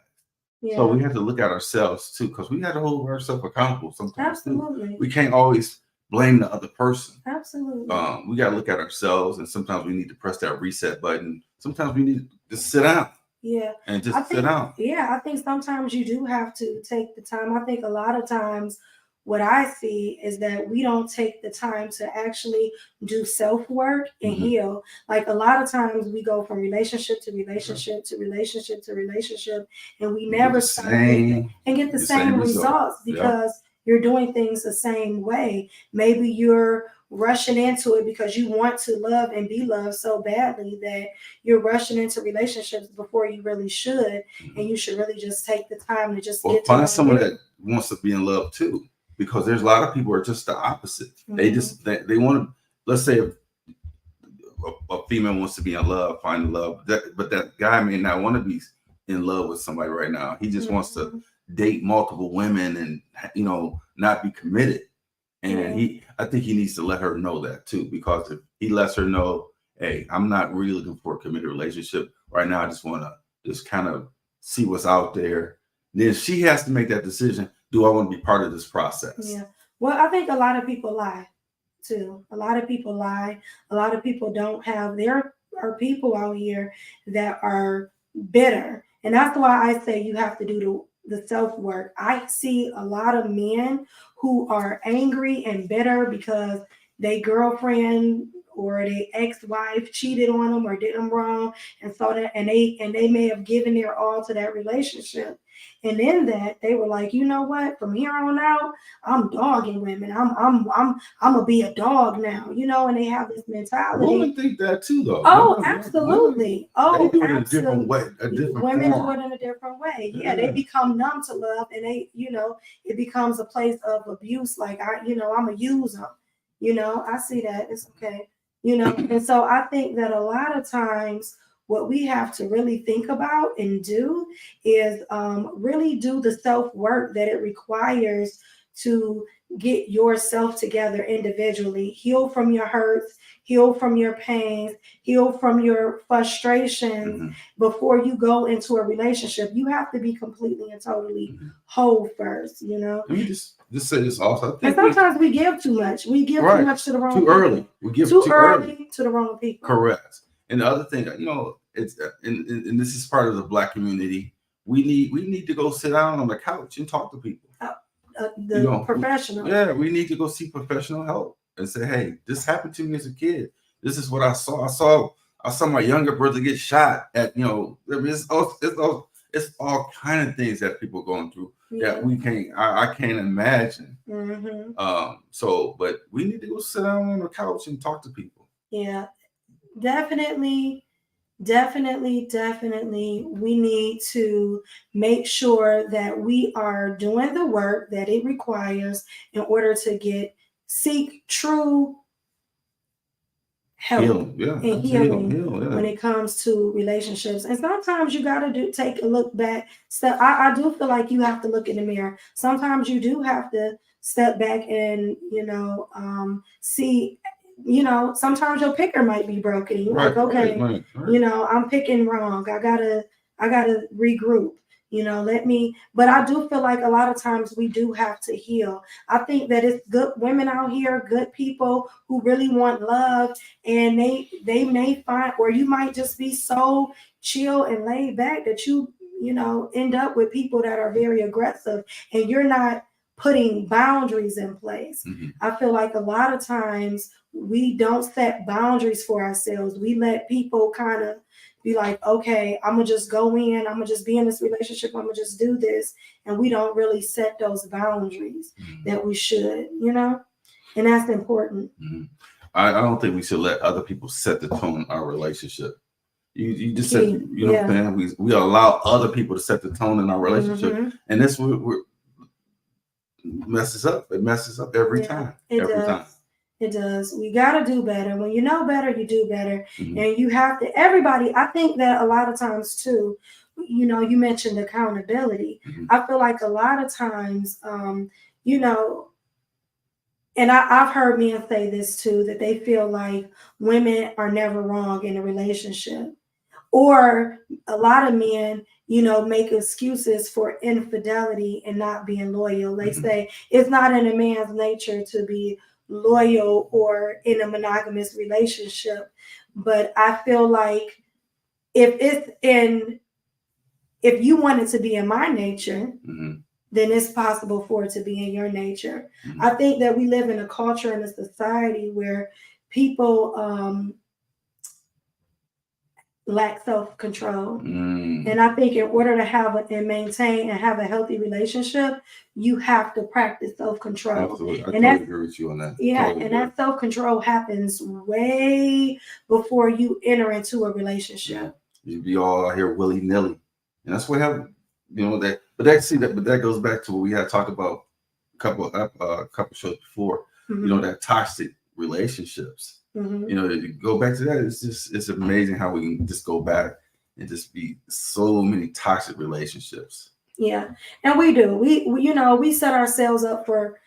Yeah. So we have to look at ourselves too, because we have to hold ourselves accountable sometimes. Absolutely. Too. We can't always blame the other person. Absolutely. We got to look at ourselves, and sometimes we need to press that reset button. Sometimes we need to just sit down. Yeah. And just sit down. Yeah, I think sometimes you do have to take the time. I think a lot of times what I see is that we don't take the time to actually do self-work and heal. Like a lot of times we go from relationship to relationship to relationship to relationship, and we never stop and get the same results because you're doing things the same way. Maybe you're rushing into it because you want to love and be loved so badly that you're rushing into relationships before you really should, and you should really just take the time to just get to find someone that wants to be in love too. Because there's a lot of people who are just the opposite. They just they want to. Let's say a female wants to be in love, find love, but that guy may not want to be in love with somebody right now. He just wants to date multiple women and not be committed. And I think he needs to let her know that too, because if he lets her know, hey, I'm not really looking for a committed relationship right now. I just want to just kind of see what's out there. Then she has to make that decision. Do I want to be part of this process? Yeah. Well, I think a lot of people lie too. A lot of people lie. A lot of people don't have. There are people out here that are bitter, and that's why I say you have to do the self work. I see a lot of men who are angry and bitter because their girlfriend or their ex-wife cheated on them or did them wrong, and so that and they may have given their all to that relationship. And in that, they were like, you know what? From here on out, I'm dogging women. I'm gonna be a dog now, And they have this mentality. Women think that too, though. Oh, absolutely. They do it in a different way. Women do it in a different way. Yeah, they become numb to love, and it becomes a place of abuse. Like I'm a user. I see that. It's okay. And so I think that a lot of times what we have to really think about and do is really do the self-work that it requires to get yourself together individually, heal from your hurts, heal from your pains, heal from your frustrations before you go into a relationship. You have to be completely and totally whole first, Let me just say this also. And sometimes we give too much. We give too much to the wrong people. Too early. We give too early to the wrong people. Correct. And the other thing, it's and this is part of the Black community. We need to go sit down on the couch and talk to people. Professional. Yeah, we need to go seek professional help. and say, hey, this happened to me as a kid. This is what I saw. I saw my younger brother get shot at, I mean, it's all kind of things that people are going through that we can't, I can't imagine. But we need to go sit down on the couch and talk to people. Yeah, definitely. We need to make sure that we are doing the work that it requires in order to seek true help and healing when it comes to relationships. And sometimes you got to take a look back. So I do feel like you have to look in the mirror. Sometimes you do have to step back and, see, sometimes your picker might be broken. You're like, okay, I'm picking wrong. I gotta regroup. But I do feel like a lot of times we do have to heal. I think that it's good women out here, good people who really want love, and they may find, or you might just be so chill and laid back that you end up with people that are very aggressive, and you're not putting boundaries in place. I feel like a lot of times we don't set boundaries for ourselves. We let people kind of be like, okay, I'm gonna just go in, I'm gonna just be in this relationship, I'm gonna just do this, and we don't really set those boundaries that we should, and that's important. I don't think we should let other people set the tone in our relationship. You just said, what I'm saying? We allow other people to set the tone in our relationship, and that's what messes up. It messes up every time. Every time. It does. We got to do better. When you know better, you do better. And you have to, everybody, I think that a lot of times too, you mentioned accountability. I feel like a lot of times, and I've heard men say this too, that they feel like women are never wrong in a relationship. Or a lot of men, make excuses for infidelity and not being loyal. They say it's not in a man's nature to be loyal or in a monogamous relationship. But I feel like if you want it to be in my nature, then it's possible for it to be in your nature. I think that we live in a culture and a society where people lack self-control. And I think in order to have and maintain and have a healthy relationship, you have to practice self-control. Absolutely. I totally agree with you on that. Yeah, totally. And that self-control happens way before you enter into a relationship. You be all out here willy-nilly. And that's what happened. But that goes back to what we had talked about a couple shows before, that toxic relationships. You go back to that. It's amazing how we can just go back and just be so many toxic relationships. Yeah, and we do. We set ourselves up for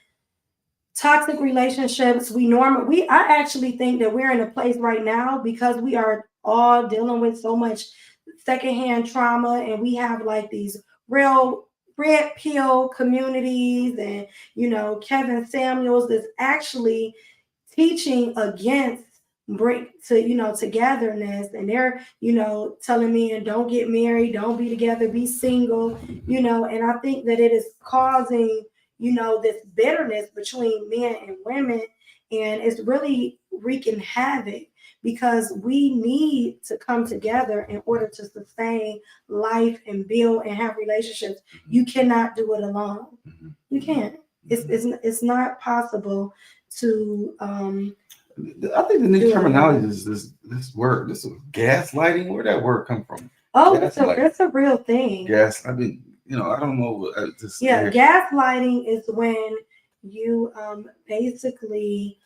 toxic relationships. I actually think that we're in a place right now because we are all dealing with so much secondhand trauma, and we have like these real red pill communities, and Kevin Samuels is actually teaching against togetherness, and they're telling me, and don't get married, don't be together, be single, and I think that it is causing this bitterness between men and women, and it's really wreaking havoc because we need to come together in order to sustain life and build and have relationships. You cannot do it alone. You can't. It's not possible to I think the new terminology is this word, this gaslighting. Where'd that word come from? Oh, it's a real thing. I don't know. Gaslighting is when you basically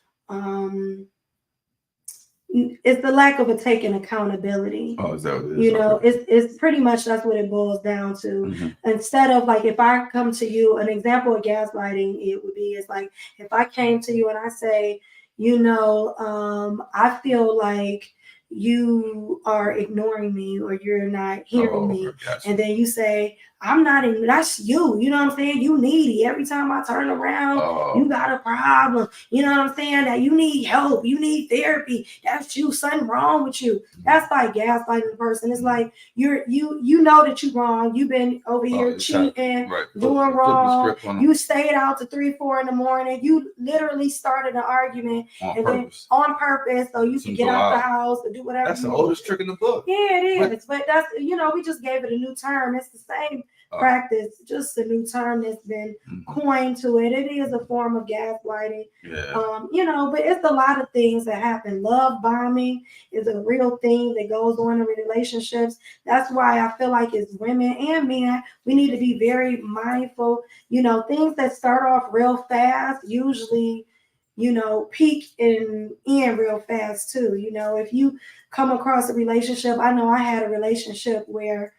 it's the lack of taking accountability. Oh, is that what it is? Okay. It's pretty much that's what it boils down to. Instead of like, if I come to you, an example of gaslighting, it would be, it's like if I came to you and I say, I feel like you are ignoring me or you're not hearing me. Gotcha. And then you say, I'm not in, that's you. You know what I'm saying? You needy. Every time I turn around, you got a problem. You know what I'm saying? That you need help. You need therapy. That's you. Something wrong with you. That's like gaslighting the person. It's like you know that you're wrong. You've been over here cheating, doing wrong. You stayed out to 3, 4 in the morning. You literally started an argument on purpose so you can get out the house or do whatever. That's the oldest trick in the book. Yeah, it is. But that's, we just gave it a new term. It's the same practice, just a new term that's been coined to it. It is a form of gaslighting. Yeah. But it's a lot of things that happen. Love bombing is a real thing that goes on in relationships. That's why I feel like as women and men, we need to be very mindful. Things that start off real fast usually peak and end real fast too. If you come across a relationship, I know I had a relationship where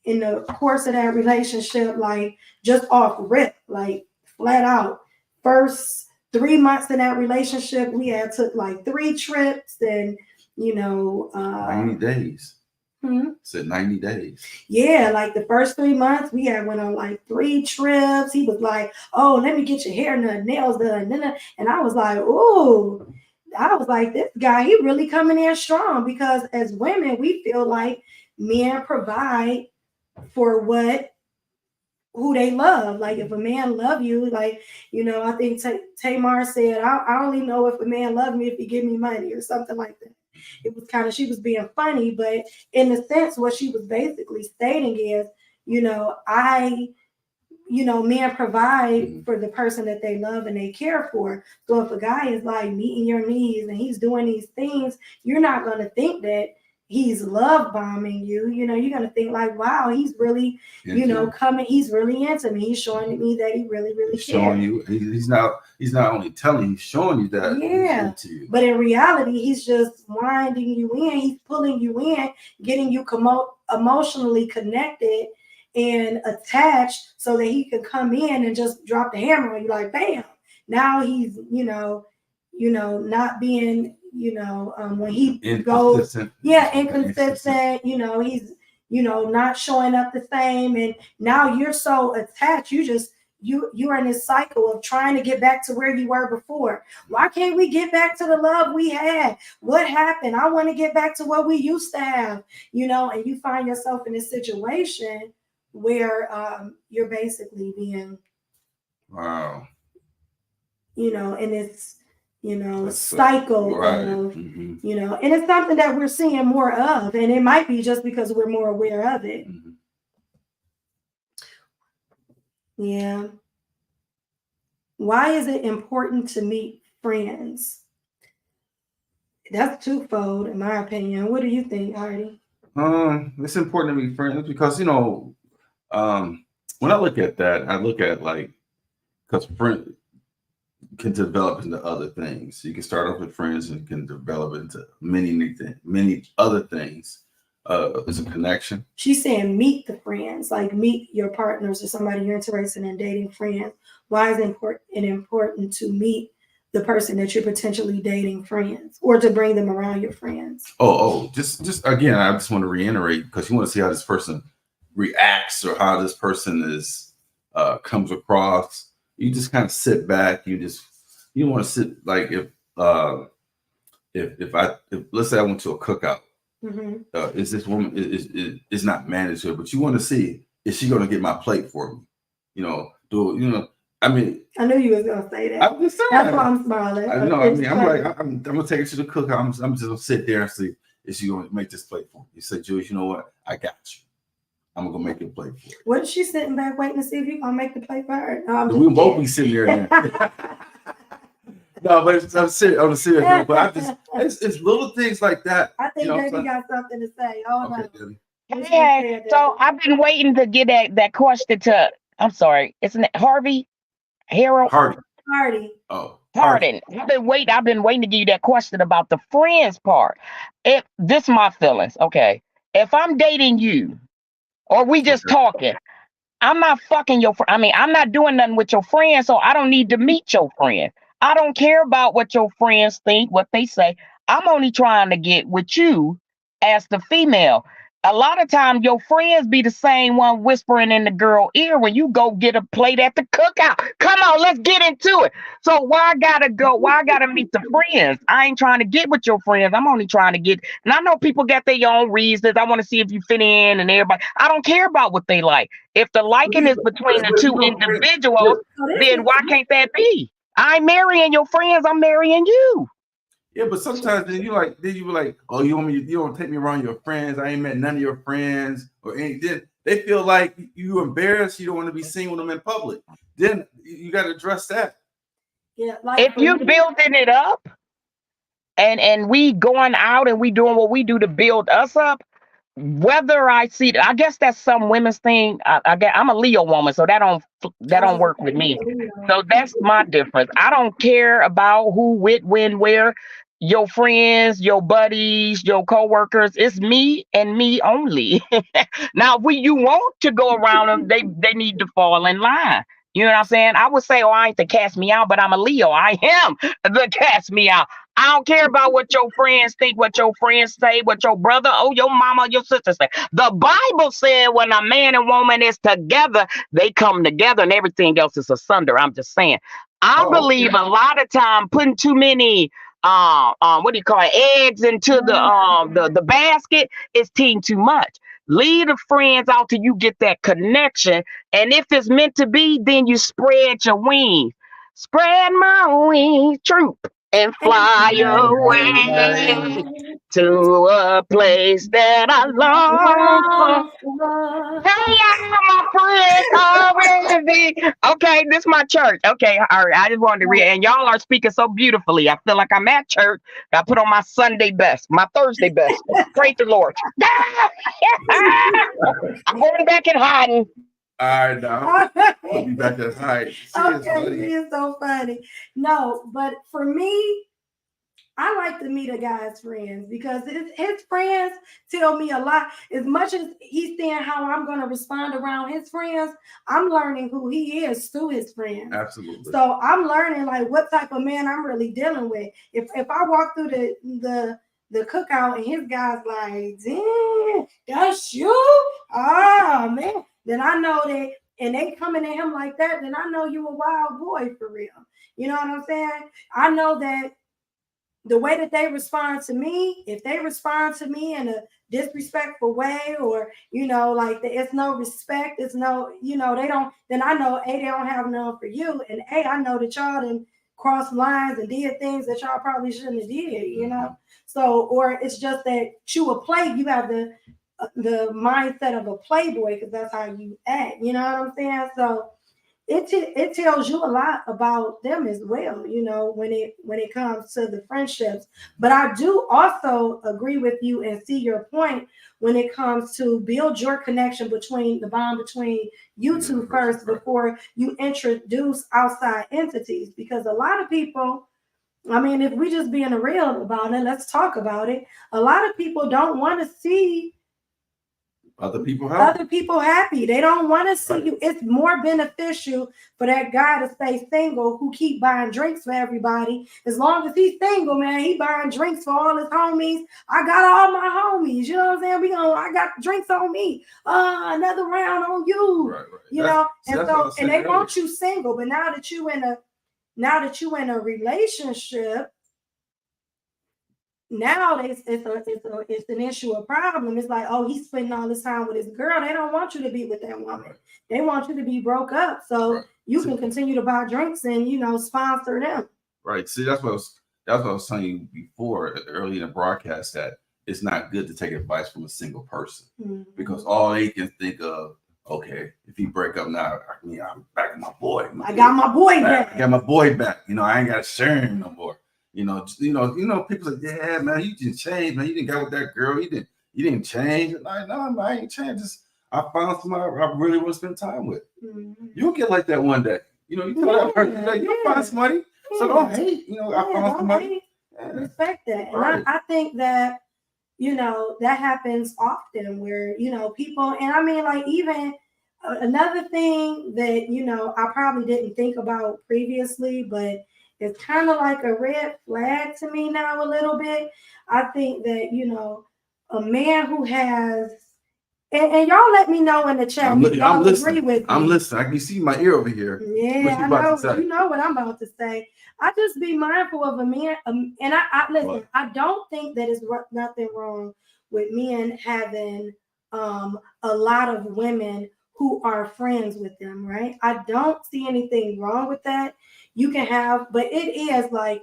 in the course of that relationship, like just off rip, like flat out, first 3 months in that relationship, we had took like 3 trips and 90 days. Said 90 days. Yeah, like the first 3 months, we had went on like 3 trips. He was like, "Oh, let me get your hair done, nails done," and I was like, "Ooh." I was like, this guy, he really coming in strong, because as women, we feel like men provide for who they love. Like if a man love you, like, I think Tamar said, I only know if a man love me if he give me money or something like that. It was kind of, she was being funny, but in a sense, what she was basically stating is, men provide for the person that they love and they care for. So if a guy is like meeting your needs and he's doing these things, you're not going to think that he's love bombing you. You're going to think like, wow, he's really, coming. He's really into me. He's showing me that he really, really cares. Showing you. He's not only telling you, he's showing you that. Yeah. But in reality, he's just winding you in. He's pulling you in, getting you emotionally connected and attached so that he can come in and just drop the hammer on you, like bam. Now he's not being when he goes inconsistent, he's not showing up the same, and now you're so attached, you're in this cycle of trying to get back to where you were before. Why can't we get back to the love we had? What happened? I want to get back to what we used to have, and you find yourself in this situation where you're basically being and it's cycle of and it's something that we're seeing more of, and it might be just because we're more aware of it. Yeah. Why is it important to meet friends? That's twofold in my opinion. What do you think, Hardy? It's important to meet friends because when I look at that, I look at like, because friends can develop into other things. You can start off with friends and can develop into many other things. There's a connection. She's saying meet the friends, like meet your partners or somebody you're interested in dating, friends. Why is it important to meet the person that you're potentially dating, friends, or to bring them around your friends? Just again, I just want to reiterate, because you want to see how this person reacts or how this person is comes across. You just kind of sit back. You want to sit, like if let's say I went to a cookout, is this woman is not mandatory, but you want to see, is she going to get my plate for me? I mean, I knew you was gonna say that. I'm just saying. That's why I'm smiling. I know. I mean, I'm gonna take her to the cookout. I'm just gonna sit there and see, is she gonna make this plate for me? You say, Julius, you know what? I got you. I'm gonna go make your plate for you. What is she sitting back waiting to see if you gonna make the plate for her? No, we both be sitting there now. No, but I'm serious. On a serious note, but it's little things like that. I think Debbie got something to say. Okay, so I've been waiting to get that question to. I'm sorry, isn't it Harvey? Hardy. Oh, Harden. I've been waiting to give you that question about the friends part. This my feelings. Okay, if I'm dating you, or we just talking, I'm not fucking your friend. I mean, I'm not doing nothing with your friend, so I don't need to meet your friend. I don't care about what your friends think, what they say. I'm only trying to get with you as the female. a lot of times your friends be the same one whispering in the girl ear when you go get a plate at the cookout. Come on, let's get into it. So why I gotta go? Why I gotta meet the friends? I ain't trying to get with your friends. I'm only trying to get. And I know people got their own reasons. I want to see if you fit in and everybody. I don't care about what they like. If the liking is between the two individuals, then why can't that be? I ain't marrying your friends. I'm marrying you. Yeah, but sometimes then you were like, oh, you don't take me around your friends. I ain't met none of your friends or any. Then they feel like you embarrassed. You don't want to be seen with them in public. Then you got to address that. Yeah, like If you building it up and we going out and we doing what we do to build us up, whether I see, I guess that's some women's thing. I'm a Leo woman, so that don't work with me. So that's my difference. I don't care about who, with, when, where. Your friends, your buddies, your coworkers. It's me and me only. Now, if you want to go around them, they need to fall in line. You know what I'm saying? I would say, oh, I ain't the cast me out, but I'm a Leo. I am the cast me out. I don't care about what your friends think, what your friends say, what your brother, oh, your mama, your sister say. The Bible said when a man and woman is together, they come together and everything else is asunder. I'm just saying. I believe a lot of time putting too many what do you call it, eggs into the basket is team too much. Leave the friends out till you get that connection. And if it's meant to be, then you spread your wings. Spread my wings, troop, and fly away to a place that I long for. Hey, my friends already. Okay, this is my church. Okay, all right. I just wanted to read, and y'all are speaking so beautifully. I feel like I'm at church. I put on my Sunday best, my Thursday best. Praise the Lord. I'm going back and hiding. All right, now I'll be back at high. Okay, it's so funny. No, but for me, I like to meet a guy's friends because his friends tell me a lot. As much as he's saying how I'm going to respond around his friends, I'm learning who he is through his friends. Absolutely. So I'm learning like what type of man I'm really dealing with. If I walk through the cookout and his guy's like, damn, that's you? Oh man. Then I know that, and they coming at him like that, then I know you a wild boy for real. You know what I'm saying? I know that the way that they respond to me, if they respond to me in a disrespectful way, or like it's no respect, it's no, they don't, then I know A, they don't have none for you, and A, I know that y'all done crossed lines and did things that y'all probably shouldn't have did, So, or it's just that you have the mindset of a playboy because that's how you act, you know what I'm saying? So it tells you a lot about them as well, when it comes to the friendships. But I do also agree with you and see your point when it comes to build your connection between the bond between you two first before you introduce outside entities. Because a lot of people, I mean, if we just being real about it, let's talk about it. A lot of people don't want to see other people happy. They don't want to see you. It's more beneficial for that guy to stay single who keep buying drinks for everybody. As long as he's single, man, he buying drinks for all his homies. I got all my homies. You know what I'm saying? I got drinks on me. Another round on you. Right. You know, and they want you single. But now that you in a relationship, now it's an issue, a problem. It's like, oh, he's spending all this time with his girl. They don't want you to be with that woman. They want you to be broke up so you can continue to buy drinks and sponsor them. Right. See, that's what I was telling you before, early in the broadcast, that it's not good to take advice from a single person because all they can think of, okay, if he break up now, I'm back to my boy. I got my boy back. I got my boy back. I ain't got to share him no more. People say, yeah, man, you didn't change, man. You didn't go with that girl. You didn't change. Like, no, man, I ain't changed. I found somebody I really want to spend time with. You'll get like that one day. You tell that person that you'll find somebody. So don't hate. I found somebody. Respect that. And I think that, that happens often where, people, and I mean, like, even another thing that, I probably didn't think about previously, but it's kind of like a red flag to me now a little bit. I think that, a man who has And y'all let me know in the chat I'm if y'all agree listening. with me. I'm listening. I can see my ear over here. Yeah, I know. You know what I'm about to say. I just be mindful of a man, and I listen. What? I don't think that is nothing wrong with men having a lot of women who are friends with them, right? I don't see anything wrong with that. You can have, but it is like,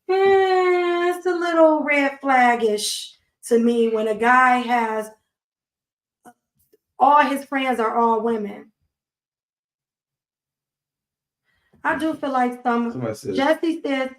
it's a little red flagish to me when a guy has all his friends are all women. I do feel like Jesse said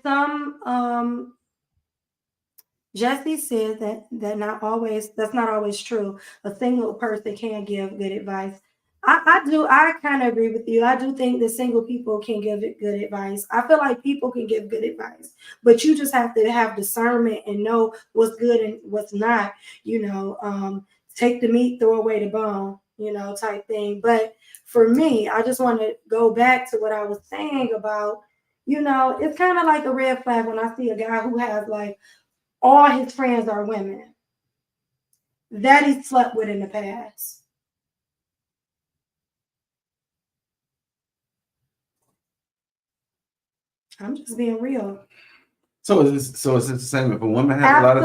Jesse says that's not always true. A single person can give good advice. I kind of agree with you. I do think that single people can give good advice. I feel like people can give good advice, but you just have to have discernment and know what's good and what's not, take the meat, throw away the bone, type thing. But for me, I just want to go back to what I was saying about, it's kind of like a red flag when I see a guy who has like all his friends are women that he slept with in the past. I'm just being real. So is it the same if a woman has a lot of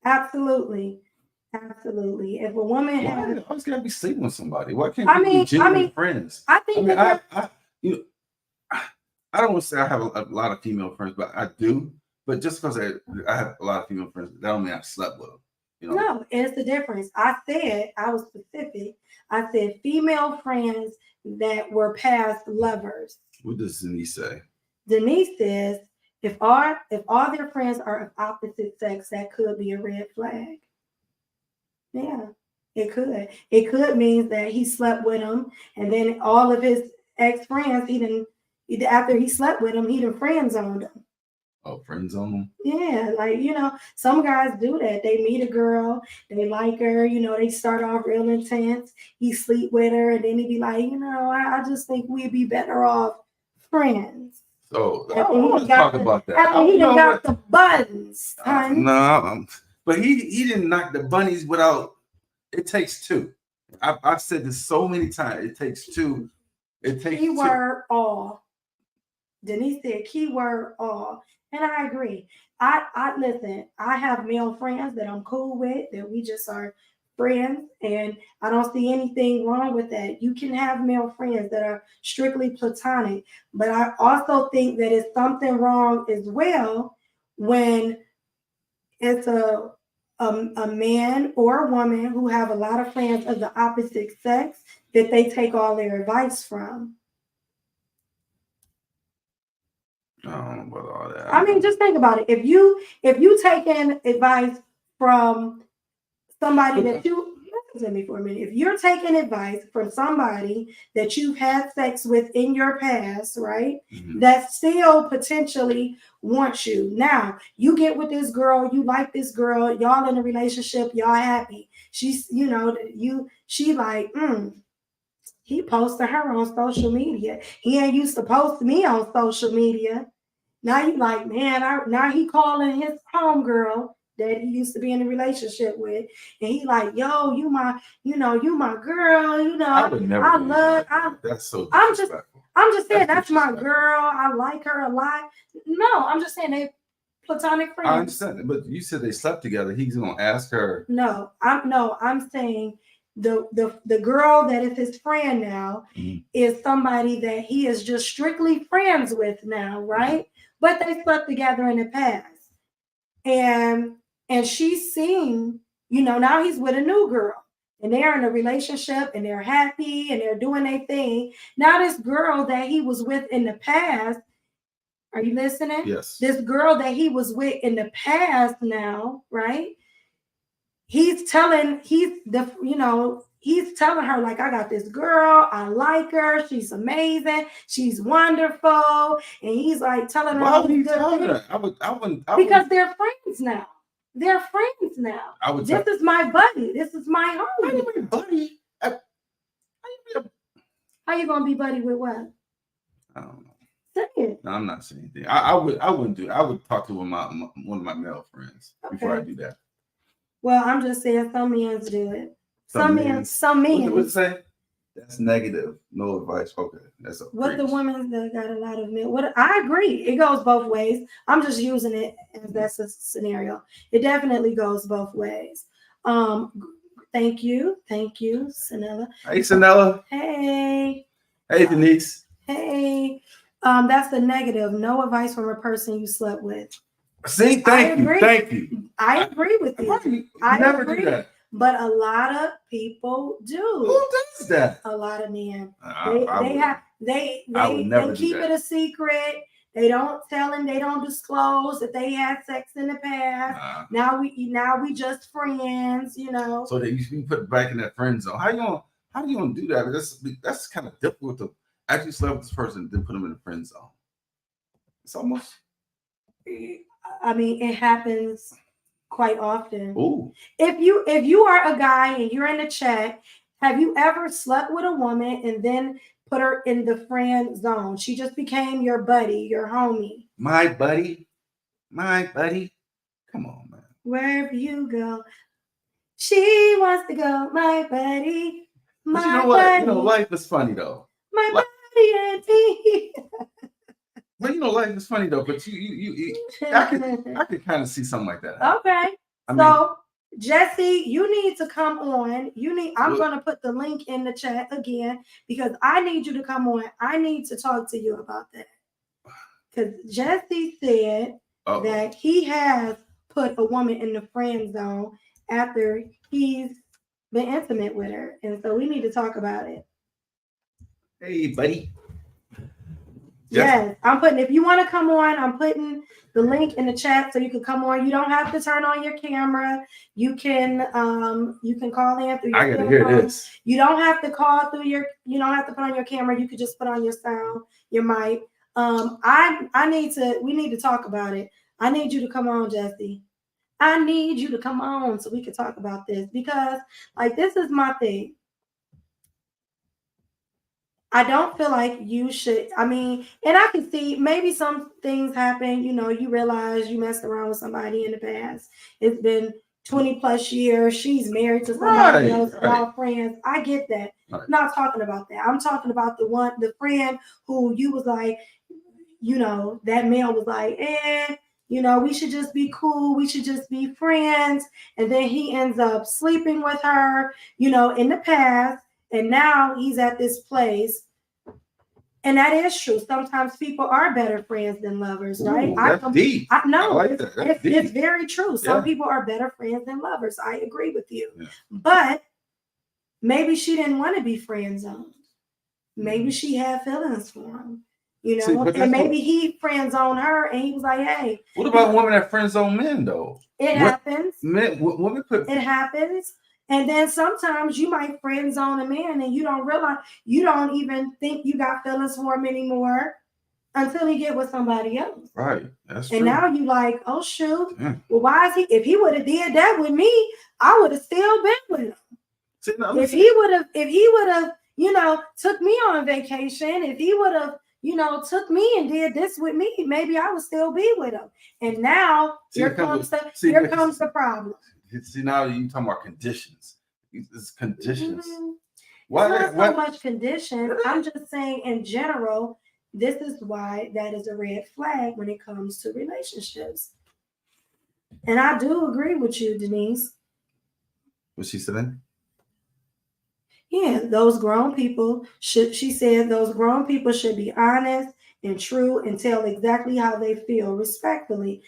Absolutely. If a woman has, I always gotta be sleeping with somebody. Why can't we be genuine friends? I think I don't want to say I have a lot of female friends, but I do. But just because I have a lot of female friends, that don't mean I slept with them. No, it's the difference. I was specific. I said female friends that were past lovers. What does Denise say? Denise says if all their friends are of opposite sex, that could be a red flag. Yeah, it could. It could mean that he slept with them, and then all of his ex-friends, after he slept with them, he done friend zoned them. Oh, friend zone? Yeah, like, some guys do that. They meet a girl, they like her, they start off real intense. He sleep with her, and then he be like, I just think we'd be better off friends. So I want to talk about that. After he got the buns, no, but he didn't knock the bunnies without. It takes two. I've said this so many times. It takes two. It takes keyword two. All. Denise said keyword all, and I agree. I listen. I have male friends that I'm cool with, that we just are friends, and I don't see anything wrong with that. You can have male friends that are strictly platonic, but I also think that it's something wrong as well when it's a man or a woman who have a lot of friends of the opposite sex that they take all their advice from. I don't know about all that. I mean, just think about it. If you taking advice from somebody that you listen to me for a minute. If you're taking advice from somebody that you've had sex with in your past, right? Mm-hmm. That still potentially wants you. Now, you get with this girl, you like this girl, y'all in a relationship, y'all happy. She's, she like, he posted her on social media. He ain't used to post me on social media. Now you like, man, now he calling his homegirl that he used to be in a relationship with, and he like, yo, you my girl, I would never. That's so disrespectful. I'm just saying that's my girl. I like her a lot. No, I'm just saying they platonic friends. I understand, but you said they slept together. He's gonna ask her. No, I'm saying the girl that is his friend now is somebody that he is just strictly friends with now, right? But they slept together in the past. And she's seen, now he's with a new girl and they're in a relationship and they're happy and they're doing their thing. Now this girl that he was with in the past, are you listening? Yes. This girl that he was with in the past now, right? He's telling her, like, I got this girl, I like her, she's amazing, she's wonderful, and he's like telling her. Why would he tell her? I wouldn't. Because they're friends now. They're friends now. This is my buddy. This is my homie. How you be buddy? How you gonna be buddy with what? I don't know. Say it. No, I'm not saying anything. I wouldn't do it. I would talk to one of my male friends before I do that. Well, I'm just saying some men do it. Some men. What's it say? That's negative. No advice. Okay, that's a What the preach. women that got a lot of men. What I agree, it goes both ways. I'm just using it as that's a scenario. It definitely goes both ways. Thank you, Sanella. Hey, Sanella. Hey, Denise. hey. That's the negative. No advice from a person you slept with. See, thank you. I agree with you. I never agree. do that. But a lot of people do. Who does that? A lot of men. They Keep it a secret. They don't tell him. They don't disclose that they had sex in the past. Now we just friends. You know. So that you put it back in that friend zone. How do you gonna do that? That's kind of difficult to actually sleep with this person and then put them in the friend zone. It's almost. I mean, it happens quite often. Ooh. If you are a guy and you're in the chat, have you ever slept with a woman and then put her in the friend zone? She just became your buddy, your homie. My buddy. Come on, man. Wherever you go, she wants to go. My buddy. But you know what? You know, life is funny though. My buddy and me. But you know, life is funny though. But I could kind of see something like that happen. Okay. So Jesse, you need to come on. I'm going to put the link in the chat again because I need you to come on. I need to talk to you about that. Because Jesse said that he has put a woman in the friend zone after he's been intimate with her. And so we need to talk about it. Hey, buddy. Yes, if you want to come on, I'm putting the link in the chat so you can come on. You don't have to turn on your camera. You can call in through your I gotta hear this. You don't have to you don't have to put on your camera. You could just put on your sound, your mic. We need to talk about it. I need you to come on, Jesse. I need you to come on so we can talk about this because this is my thing. I don't feel like you should. I mean, and I can see maybe some things happen. You know, you realize you messed around with somebody in the past. It's been 20 plus years. She's married to somebody else. All friends. I get that. Right. I'm not talking about that. I'm talking about the friend who you was like, you know, that male was like, you know, we should just be cool. We should just be friends. And then he ends up sleeping with her, you know, in the past. And now he's at this place. And that is true. Sometimes people are better friends than lovers, right? Ooh, that's deep. I know. I like that. It's very true. Some people are better friends than lovers. I agree with you. Yeah. But maybe she didn't want to be friend zoned. Maybe she had feelings for him. You know, and maybe he friend zoned her and he was like, hey. What about women that friend zone men though? It happens. Women it happens. And then sometimes you might friend zone a man and you don't realize, you don't even think you got feelings for him anymore until he get with somebody else. Right. That's true. And now you like, oh shoot. Yeah. Well, why is he? If he would have did that with me, I would have still been with him. See, no, if he would have, you know, took me on vacation, if he would have, you know, took me and did this with me, maybe I would still be with him. And now here comes the problem. See, now you talking about conditions. It's conditions. Mm-hmm. Not so much conditions. I'm just saying in general, this is why that is a red flag when it comes to relationships. And I do agree with you, Denise. What's she saying? Yeah, those grown people should be honest and true and tell exactly how they feel respectfully.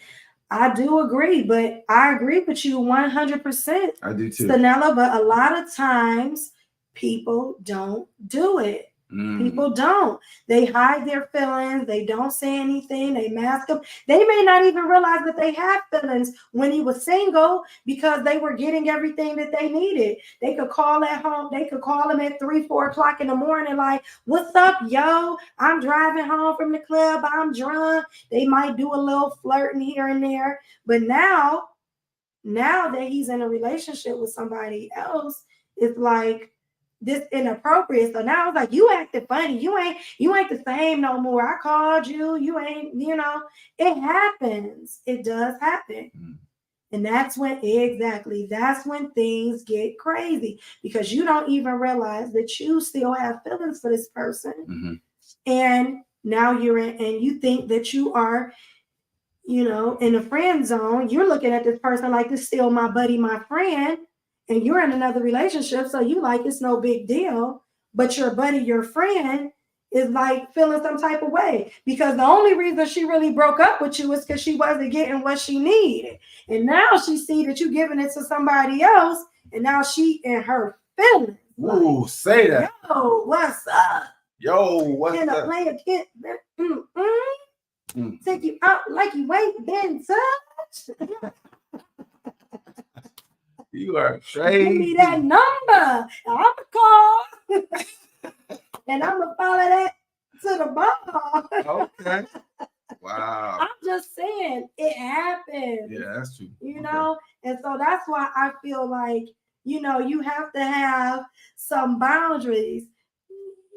I do agree, but I agree with you 100%. I do too. Sanella, but a lot of times people don't do it. People don't. They hide their feelings. They don't say anything. They mask them. They may not even realize that they have feelings when he was single because they were getting everything that they needed. They could call at home. They could call him at 3-4 o'clock in the morning like, what's up, yo? I'm driving home from the club. I'm drunk. They might do a little flirting here and there. But now that he's in a relationship with somebody else, it's like, this inappropriate. So now it's like, you acting funny. You ain't the same no more. I called you. You ain't, you know, it happens. It does happen. And that's when that's when things get crazy because you don't even realize that you still have feelings for this person. Mm-hmm. And now you're in, and you think that you are, in the friend zone. You're looking at this person like this still my buddy, my friend, and you're in another relationship. So you like it's no big deal, but your buddy, your friend is like feeling some type of way because the only reason she really broke up with you is because she wasn't getting what she needed. And now she see that you giving it to somebody else, and now she in her feelings. Ooh, like, say that. Yo, what's up? Yo, what's Can up? a player get take you out like you ain't been touched? You are crazy. Give me that number. I'm gonna call. And I'm gonna follow that to the bar. Okay. Wow. I'm just saying it happens. Yeah, that's true. You know, and so that's why I feel like, you have to have some boundaries.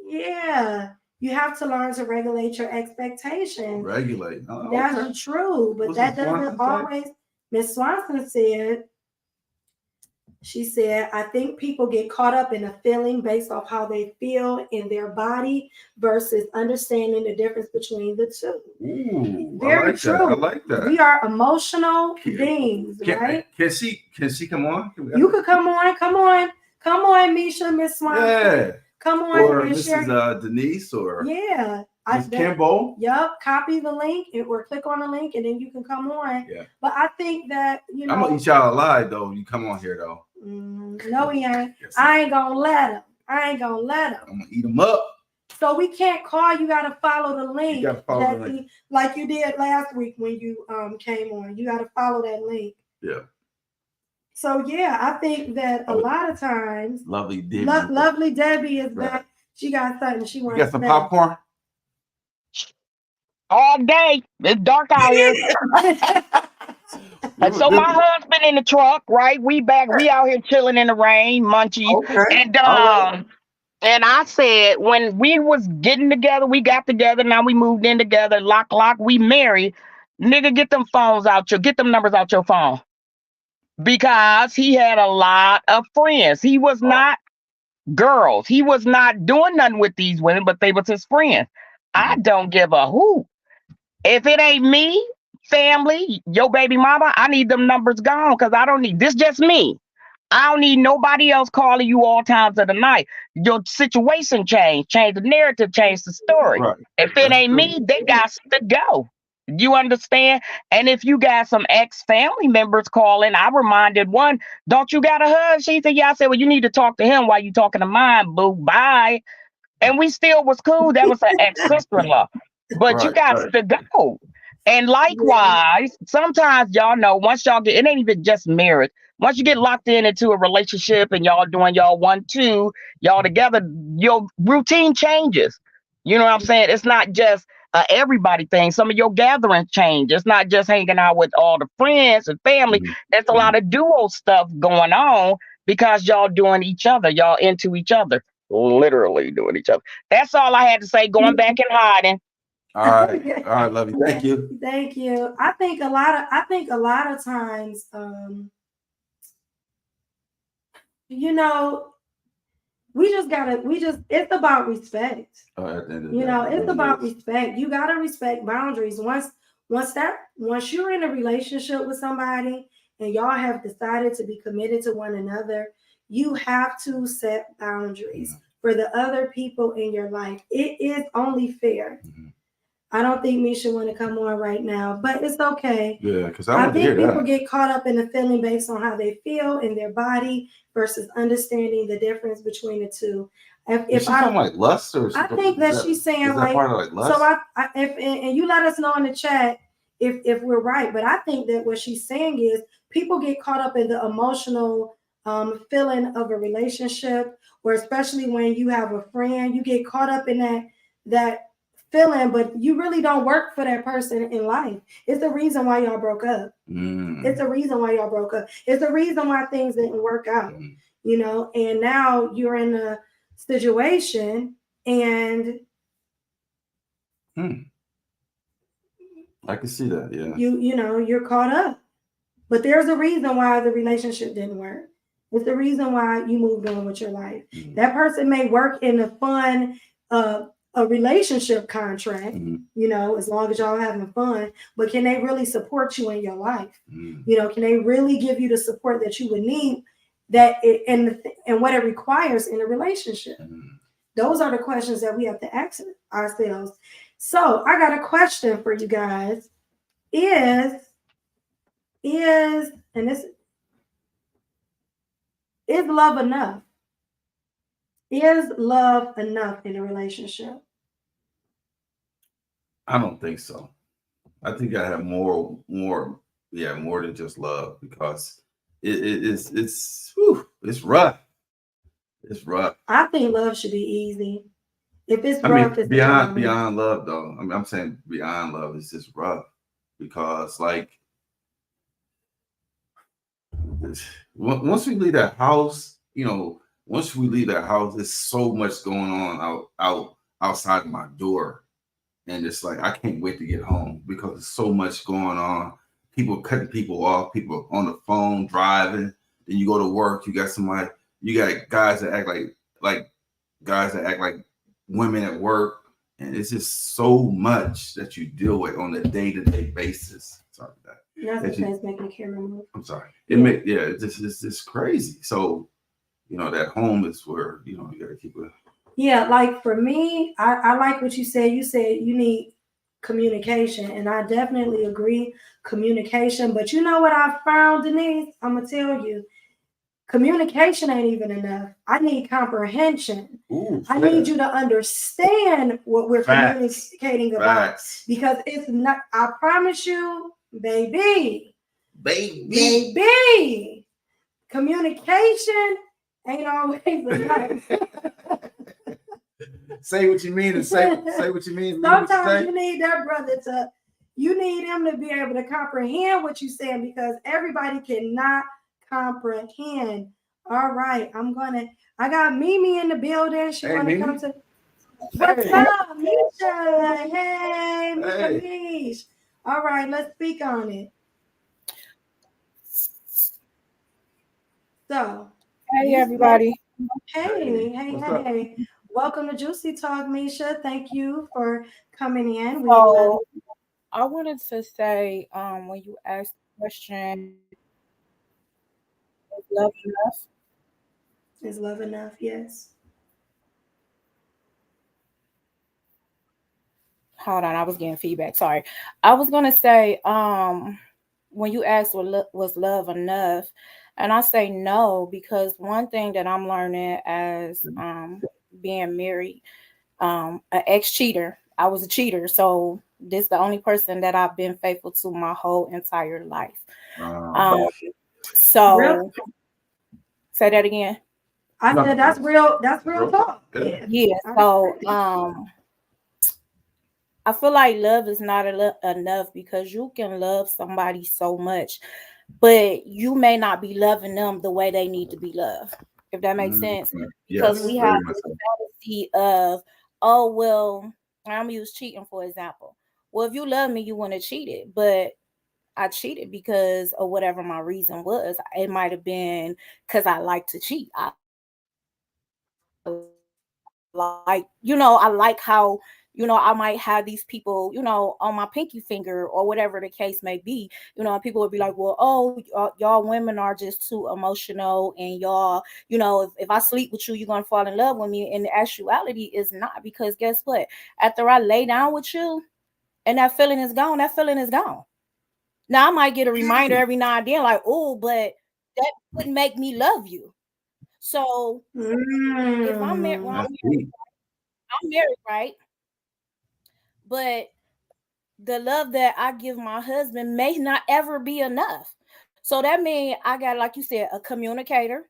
Yeah. You have to learn to regulate your expectations. Regulate. Oh, that's true, but that doesn't always. Miss Swanson said, she said, I think people get caught up in a feeling based off how they feel in their body versus understanding the difference between the two. Ooh, very like true. That. I like that. We are emotional beings, right? Can she come on? You could come on, Misha, Miss Swanson. Yeah. Come on, or Mrs. Denise, or Miss Kimball. Yep, copy the link or click on the link, and then you can come on. Yeah. But I think that I'm gonna eat y'all alive though. You come on here though. No, he ain't. Yes, I ain't gonna let him. I'm gonna eat them up. So we can't call. You gotta follow the link. You gotta follow the link. Like you did last week when you came on. You gotta follow that link. Yeah. So yeah, I think that a lot of times, Lovely Debbie, Lovely Debbie is back. She got something she wants. You got some popcorn? All day. It's dark out here. And so my husband in the truck, right? We out here chilling in the rain, munchie. Okay. And I said, when we was getting together, we got together. Now we moved in together. Lock. We married. Nigga, get them numbers out your phone. Because he had a lot of friends. He was not girls. He was not doing nothing with these women, but they was his friends. I don't give a hoot. If it ain't me, family, your baby mama, I need them numbers gone because I don't need this. Just me. I don't need nobody else calling you all times of the night. Your situation change the narrative, change the story. Right. If it ain't me, they got to go. You understand? And if you got some ex-family members calling, I reminded one, don't you got a husband? She said, yeah. I said, well, you need to talk to him while you talking to mine, boo. Bye. And we still was cool. That was an ex-sister-in-law. But you got to go. And likewise, sometimes y'all know, once y'all get, it ain't even just marriage. Once you get locked into a relationship and y'all doing y'all 1-2, y'all together, your routine changes. You know what I'm saying? It's not just everybody thing. Some of your gatherings change. It's not just hanging out with all the friends and family. There's a lot of duo stuff going on because y'all doing each other. Y'all into each other. Literally doing each other. That's all I had to say. Going back and hiding. All right, love you. Thank you. Thank you. I think a lot of times, it's about respect. It's about respect. You gotta respect boundaries. Once you're in a relationship with somebody and y'all have decided to be committed to one another, you have to set boundaries for the other people in your life. It is only fair. I don't think Misha want to come on right now, but it's okay. Yeah, because I think people get caught up in the feeling based on how they feel in their body versus understanding the difference between the two. If she's talking like lust, or I think that she's saying like, lust? So and you let us know in the chat if we're right, but I think that what she's saying is people get caught up in the emotional feeling of a relationship, or especially when you have a friend, you get caught up in that feeling, but you really don't work for that person in life. It's the reason why y'all broke up. It's the reason why y'all broke up. It's the reason why things didn't work out, and now you're in a situation and I can see that. Yeah. You're caught up. But there's a reason why the relationship didn't work. It's the reason why you moved on with your life. Mhm. That person may work in a fun a relationship contract, Mhm. you know, as long as y'all having fun, but can they really support you in your life? Mhm. You know, can they really give you the support that you would need that it, and what it requires in a relationship? Mhm. Those are the questions that we have to ask ourselves. So I got a question for you guys. Is and this is love enough? Is love enough in a relationship? I don't think so. I think I have more than just love because it's rough. It's rough. I think love should be easy. If it's I mean, rough, it's not love. beyond love though. I mean, I'm saying beyond love, it's just rough because like once we leave that house, you know, once we leave that house, there's so much going on outside my door. And it's like I can't wait to get home because there's so much going on. People cutting people off, people on the phone driving. Then you go to work, you got somebody, you got guys that act like guys that act like women at work, and it's just so much that you deal with on a day-to-day basis. Sorry for that. That's making the camera move. I'm sorry. It's just crazy. So that home is where you got to keep it. Yeah, like for me, I like what you said. You said you need communication, and I definitely agree, communication. But you know what I found, Denise? I'm gonna tell you, communication ain't even enough. I need comprehension. Ooh, I need you to understand what we're communicating about. Facts. Because it's not, I promise you, baby, communication ain't always enough. Say what you mean and say what you mean. Sometimes you need that brother you need him to be able to comprehend what you're saying because everybody cannot comprehend. All right, I got Mimi in the building. She want to come to. What's up, Misha? Hey, Misha. All right, let's speak on it. So, hey everybody. Hey. Welcome to Juicy Talk, Misha. Thank you for coming in. So I wanted to say, when you asked the question, is love enough? Is love enough? Yes. Hold on, I was getting feedback. Sorry. I was gonna say, when you asked was love enough, and I say no, because one thing that I'm learning as being married, an ex-cheater. I was a cheater, so this is the only person that I've been faithful to my whole entire life. So real? Say that again. I said that's real. That's real talk. Yeah. So I feel like love is not enough because you can love somebody so much, but you may not be loving them the way they need to be loved. If that makes sense, because we have this fantasy of, oh well, I'm gonna use cheating for example. Well, if you love me, you want to cheat it, but I cheated because of whatever my reason was. It might have been because I like to cheat. I like how, I might have these people, on my pinky finger or whatever the case may be, and people would be like, well, oh, y'all women are just too emotional and y'all, if I sleep with you, you're going to fall in love with me. And the actuality is not, because guess what? After I lay down with you and that feeling is gone, that feeling is gone. Now I might get a reminder every now and then like, oh, but that wouldn't make me love you. So if I'm married, I'm married, right? But the love that I give my husband may not ever be enough. So that means I got, like you said, a communicator.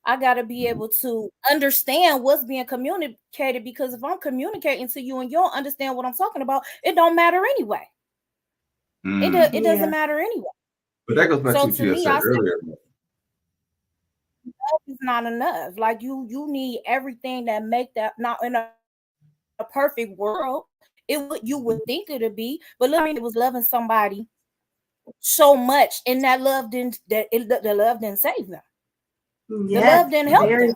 I got to be able to understand what's being communicated, because if I'm communicating to you and you don't understand what I'm talking about, it don't matter anyway. It doesn't matter anyway. But that goes back to what you said earlier. Love is not enough. Like you need everything that make that. Not in a perfect world, you would think it would be, but look, it was loving somebody so much, and that love didn't the love didn't save them. The Yes, love didn't help very, them.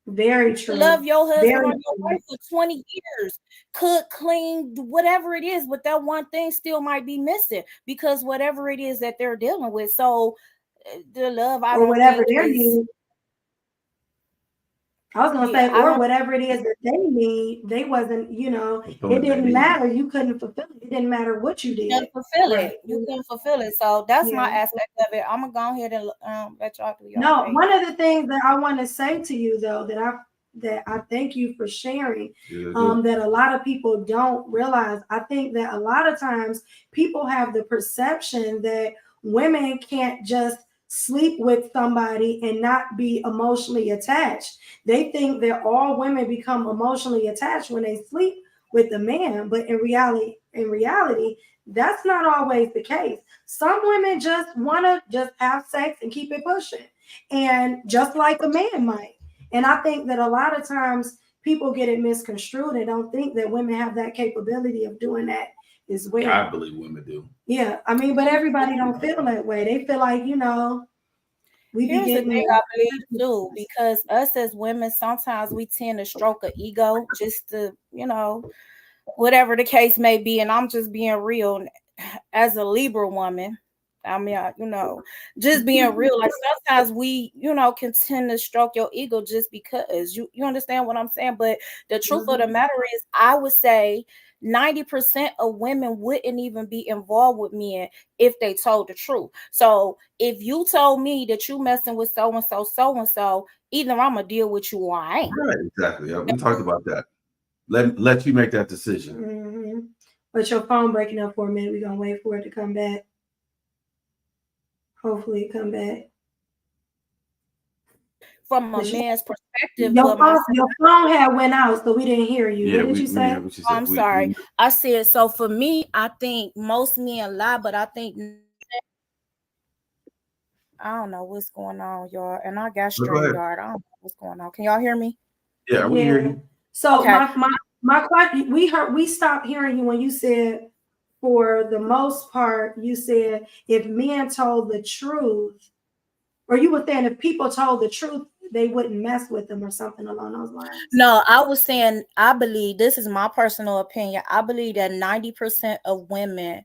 very To true. love your husband Very or your true. wife for 20 years, cook, clean, whatever it is, but that one thing still might be missing because whatever it is that they're dealing with. So the love, I Or don't whatever think their is, need. I was gonna yeah, say, I or don't whatever it is that they need, they wasn't, you know, it Fulfilling that didn't need. matter. You couldn't fulfill it. It didn't matter what you you can did. fulfill Right. it. You can fulfill it. So that's my Yeah. aspect of it. I'm gonna go ahead and let y'all do your No, thing. one of the things that I want to say to you though, that I thank you for sharing, that a lot of people don't realize. I think that a lot of times people have the perception that women can't just sleep with somebody and not be emotionally attached. They think that all women become emotionally attached when they sleep with a man, but in reality, that's not always the case. Some women just want to just have sex and keep it pushing, and just like a man might. And I think that a lot of times people get it misconstrued and don't think that women have that capability of doing that as well. I believe women do. Yeah, I mean, but everybody don't feel that way. They feel like, you know, we be Here's the getting thing I believe too, because us as women, sometimes we tend to stroke an ego just to, you know, whatever the case may be. And I'm just being real as a Libra woman. I mean, you know, just being real. Like sometimes we, you know, can tend to stroke your ego just because you understand what I'm saying. But the truth of the matter is, I would say 90% of women wouldn't even be involved with men if they told the truth. So if you told me that you messing with so and so, either I'm gonna deal with you or I ain't. Right, exactly. We talked about that. Let you make that decision. Mm-hmm. But your phone breaking up for a minute. We're gonna wait for it to come back. Hopefully it come back. From a man's perspective, your phone had went out, so we didn't hear you. Yeah, what did you say? What you said. I'm sorry. I said, so for me, I think most men lie, but I think I don't know what's going on, y'all. And I got StreamYard. I don't know what's going on. Can y'all hear me? Yeah, we hear you. So okay. my question, we stopped hearing you when you said, for the most part, you said if men told the truth, or you were saying if people told the truth, they wouldn't mess with them or something along those lines. No, I was saying, I believe, this is my personal opinion, I believe that 90% of women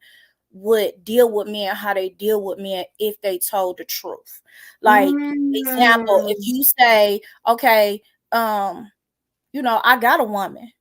would deal with men how they deal with men if they told the truth. Like, example, if you say, okay, you know, I got a woman,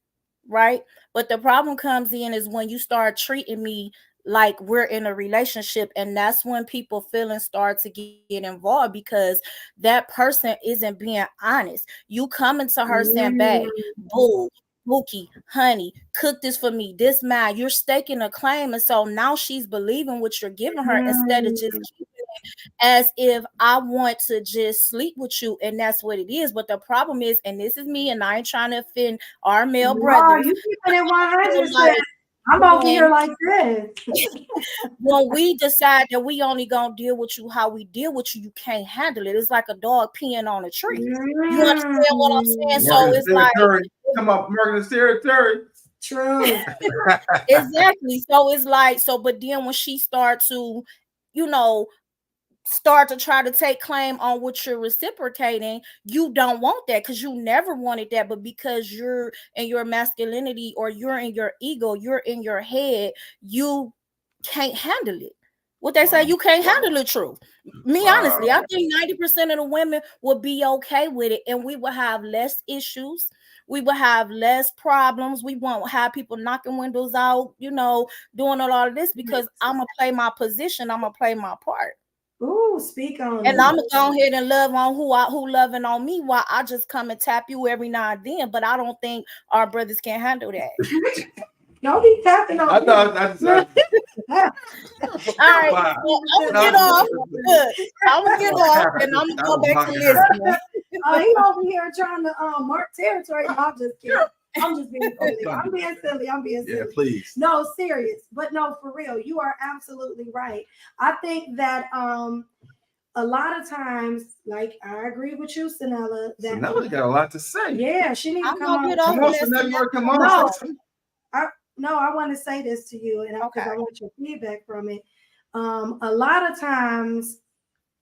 right? But the problem comes in is when you start treating me like we're in a relationship, and that's when people feelings start to get involved because that person isn't being honest. You coming to her saying, babe, boo, Bookie, honey, cook this for me, this man, you're staking a claim. And so now she's believing what you're giving her instead of just keeping it as if I want to just sleep with you, and that's what it is. But the problem is, and this is me, and I ain't trying to offend our male brothers. You keeping it 100%. I'm over here like this. When we decide that we only gonna deal with you how we deal with you, you can't handle it. It's like a dog peeing on a tree. You understand what I'm saying? So it's like, come up, Morgan's territory. True. Exactly. So it's like, but then when she start to, you know, start to try to take claim on what you're reciprocating, you don't want that because you never wanted that, but because you're in your masculinity or you're in your ego, you're in your head, you can't handle it. What they say, you can't handle the truth. Me, honestly, I think 90% of the women would be okay with it, and we will have less issues. We will have less problems. We won't have people knocking windows out, you know, doing a lot of this because I'm gonna play my position. I'm gonna play my part. Ooh, speak on and it. I'm gonna go ahead and love on who loving on me while I just come and tap you every now and then. But I don't think our brothers can handle that. Don't be tapping on. I thought. All right, I'm gonna get off. Look, I'm gonna get off, and I'm gonna go back to listening. He over here trying to mark territory. I'm just kidding. I'm just being silly. I'm being silly. Yeah, please. No, serious. But no, for real, you are absolutely right. I think that a lot of times, like, I agree with you, Sanella. That Sanella got a lot to say. Yeah, she needs to come on. Come on. No, I want to say this to you, and because I want your feedback from it. a lot of times,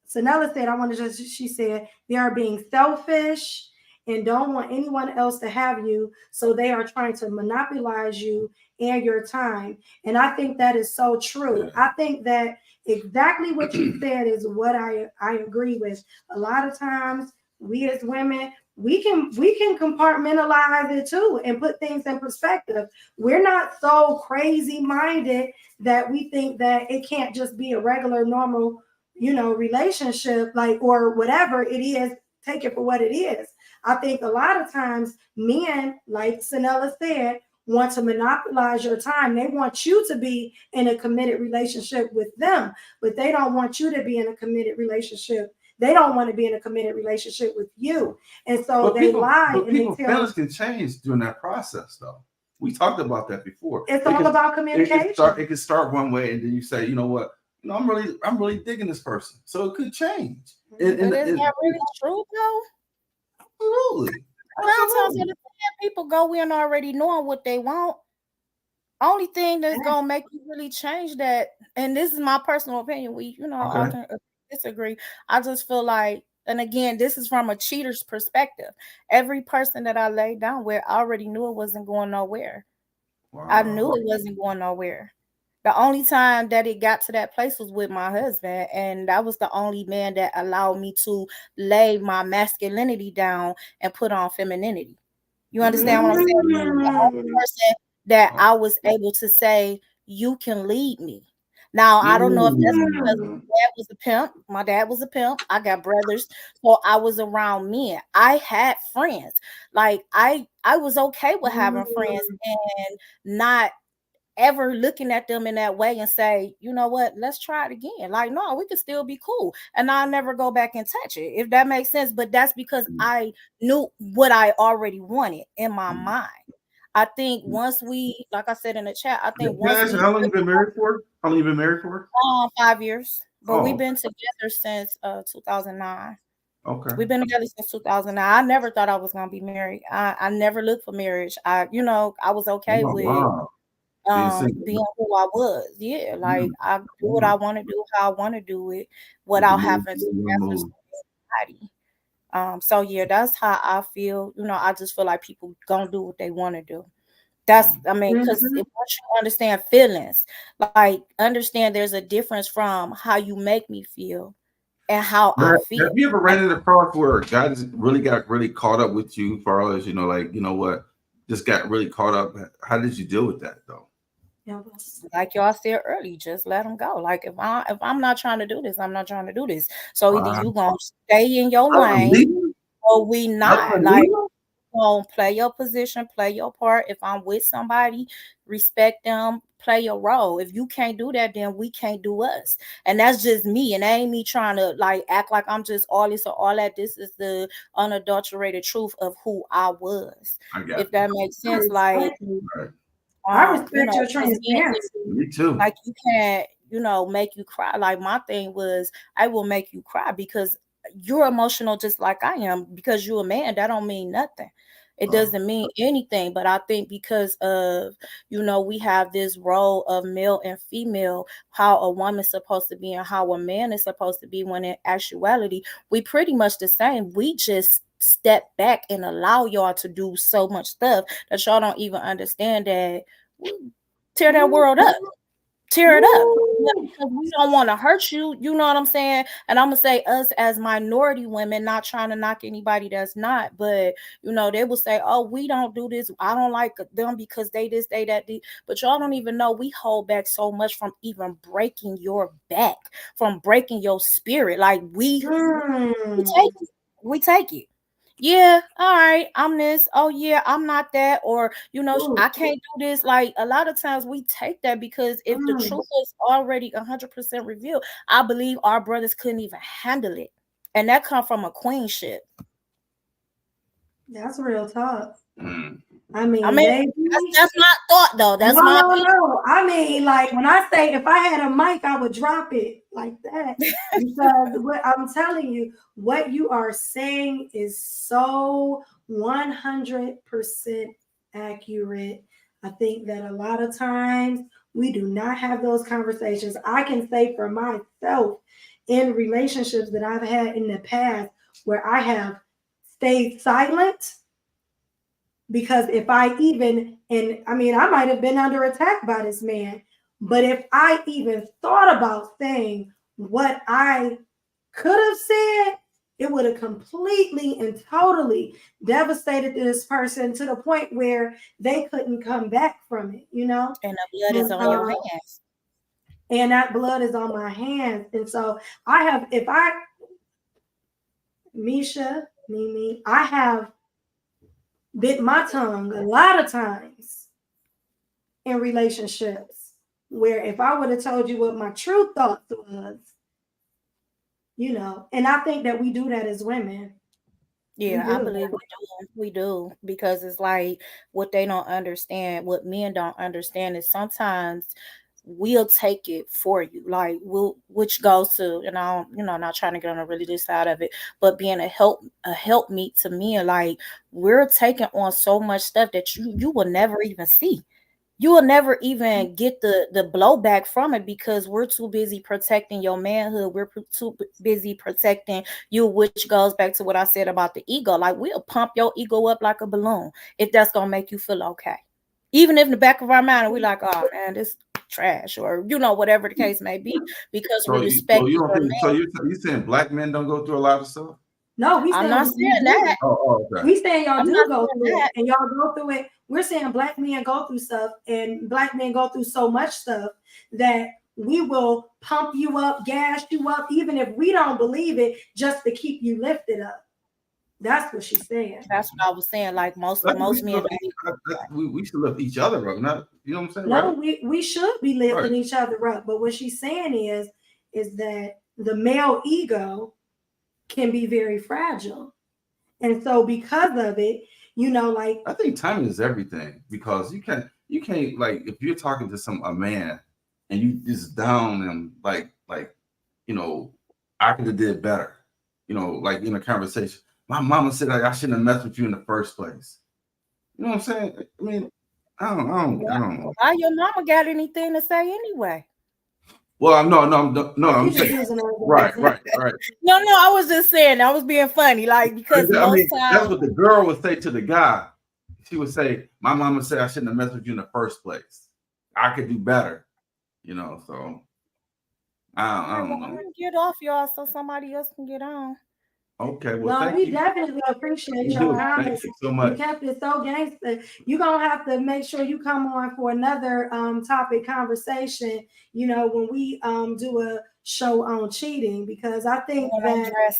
Sanella said, she said, they are being selfish and don't want anyone else to have you. So they are trying to monopolize you and your time. And I think that is so true. Yeah. I think that exactly what you said is what I agree with. A lot of times we as women, we can compartmentalize it too and put things in perspective. We're not so crazy minded that we think that it can't just be a regular, normal, relationship, like, or whatever it is, take it for what it is. I think a lot of times men, like Sanella said, want to monopolize your time. They want you to be in a committed relationship with them, but they don't want you to be in a committed relationship. They don't want to be in a committed relationship with you. And so they lie and people's they tell. feelings can change during that process, though. We talked about that before. It's all about communication. It can start one way, and then you say, you know what? I'm really digging this person. So it could change. But is that really true, though? Absolutely. People go in already knowing what they want. Only thing that's gonna make you really change that, and this is my personal opinion. I can disagree. I just feel like, and again, this is from a cheater's perspective. Every person that I laid down with, I already knew it wasn't going nowhere. Wow. I knew it wasn't going nowhere. The only time that it got to that place was with my husband, and that was the only man that allowed me to lay my masculinity down and put on femininity. You understand what I'm saying? The only person that I was able to say, you can lead me. Now, I don't know if that's because my dad was a pimp. My dad was a pimp. I got brothers. So I was around men. I had friends. Like, I was okay with having friends and not ever looking at them in that way and say, you know what, let's try it again. Like, no, we could still be cool. And I'll never go back and touch it, if that makes sense. But that's because I knew what I already wanted in my mind. I think once we, like I said in the chat, I think once how long you been married for? 5 years. But we've been together since 2009. Okay. We've been together since 2009. I never thought I was gonna be married. I never looked for marriage. I was okay with being who I was. Yeah, like I do what I want to do, how I want to do it, without having to answer somebody. So yeah, that's how I feel. I just feel like people gonna do what they want to do. That's, because once you understand feelings, like understand there's a difference from how you make me feel and how I feel. Have you ever ran into a cross where a guy just got really caught up with you, as far as just got really caught up? How did you deal with that though? Like y'all said earlier, just let them go. Like if I'm not trying to do this, I'm not trying to do this. So either you gonna stay in your lane or we not. Like, gonna play your position, play your part. If I'm with somebody, respect them, play your role. If you can't do that, then we can't do us. And that's just me. And that ain't me trying to like act like I'm just all this or all that. This is the unadulterated truth of who I was. If that makes sense. Like, I respect your transparency. Me too. Like you can't, make you cry. Like my thing was, I will make you cry because you're emotional just like I am. Because you're a man, that don't mean nothing. It doesn't mean anything. But I think because of, we have this role of male and female, how a woman's supposed to be and how a man is supposed to be, when in actuality, we pretty much the same. We just step back and allow y'all to do so much stuff that y'all don't even understand that. Tear that world up. Tear it up. Because we don't want to hurt you. You know what I'm saying? And I'm going to say us as minority women, not trying to knock anybody that's not, but, they will say, oh, we don't do this. I don't like them because they this, they that. But y'all don't even know we hold back so much from even breaking your back, from breaking your spirit. Like we take it. Yeah, all right, I'm this. Oh yeah, I'm not that. Or I can't do this. Like a lot of times we take that because if the truth is already 100% revealed, I believe our brothers couldn't even handle it, and that come from a queenship. That's real talk. I mean, that's my thought though. That's no. I mean, like when I say if I had a mic, I would drop it like that. Because what I'm telling you, what you are saying is so 100% accurate. I think that a lot of times We do not have those conversations. I can say for myself in relationships that I've had in the past where I have stayed silent, because if I even, and I mean, I might have been under attack by this man, but if I even thought about saying what I could have said, it would have completely and totally devastated this person to the point where they couldn't come back from it, you know? And the blood is on your hands. And that blood is on my hands. And so Misha, Mimi, I have bit my tongue a lot of times in relationships where if I would have told you what my true thoughts was, you know, and I think that we do that as women. Yeah, I believe we do, because it's like what they don't understand, what men don't understand is sometimes we'll take it for you, like which goes to, and I don't, not trying to get on the religious side of it, but being a helpmeet to men, like we're taking on so much stuff that you will never even see. You will never even get the blowback from it because we're too busy protecting your manhood. We're too busy protecting you, which goes back to what I said about the ego. Like we'll pump your ego up like a balloon if that's gonna make you feel okay. Even if in the back of our mind we're like, oh man, this trash, or whatever the case may be, because we respect. So you saying black men don't go through a lot of stuff? No, I'm not saying that. Okay. We saying y'all do go through it, and y'all go through it. We're saying black men go through stuff, and black men go through so much stuff that we will pump you up, gas you up, even if we don't believe it, just to keep you lifted up. That's what she's saying. That's what I was saying. Like most men, we should lift each other up, not, you know what I'm saying? No, right? we should be lifting each other up, but what she's saying is that the male ego can be very fragile. And so because of it, like I think timing is everything, because you can't like, if you're talking to a man and you just down and like I could have did better, like in a conversation. My mama said I shouldn't have messed with you in the first place. You know what I'm saying? I mean, I don't know. Why your mama got anything to say anyway? Well, no, I'm saying right. No, I was just saying, I was being funny, like, because times that's what the girl would say to the guy. She would say, "My mama said I shouldn't have messed with you in the first place. I could do better," So I don't know. Get off, y'all, so somebody else can get on. Okay, well, we definitely appreciate your comments. Thank you so much. You kept it so gangster. You're gonna have to make sure you come on for another topic conversation, when we do a show on cheating, because I think that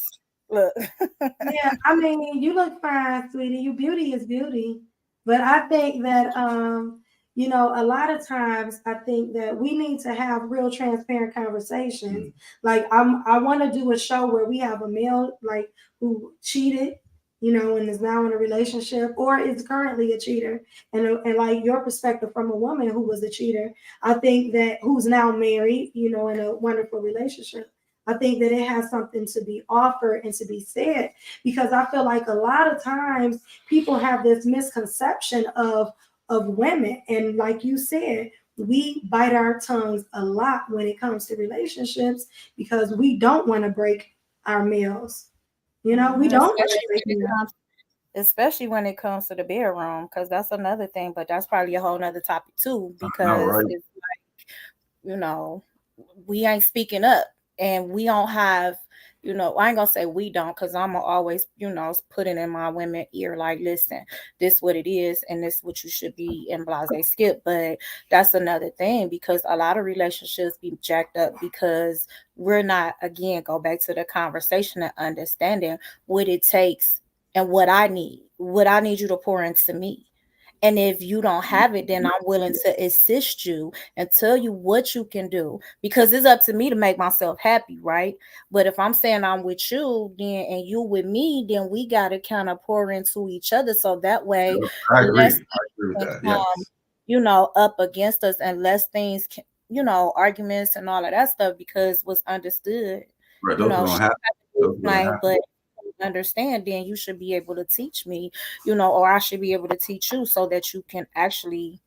look. Yeah, I mean, you look fine, sweetie. Your beauty is beauty. But I think that a lot of times I think that we need to have real transparent conversations. Mm-hmm. Like I want to do a show where we have a male like who cheated, and is now in a relationship or is currently a cheater, and like your perspective from a woman who was a cheater. I think that who's now married, in a wonderful relationship. I think that it has something to be offered and to be said, because I feel like a lot of times people have this misconception of women. And like you said, we bite our tongues a lot when it comes to relationships because we don't want to break our males. We don't. Especially when it comes to the bedroom, because that's another thing, but that's probably a whole nother topic too, because it's like, we ain't speaking up. And we don't have, I ain't gonna say we don't, because I'm always, put it in my women ear, like, listen, this what it is, and this what you should be, and blase skip. But that's another thing, because a lot of relationships be jacked up because we're not, again, go back to the conversation and understanding what it takes and what I need you to pour into me. And if you don't have it, then I'm willing to assist you and tell you what you can do, because it's up to me to make myself happy, right? But if I'm saying I'm with you, then and you with me, then we got to kind of pour into each other, so that way, I agree with that. Yes. Up against us, and less things can, arguments and all of that stuff, because what's understood, right? Those don't happen. But understand, then you should be able to teach me, or I should be able to teach you, so that you can actually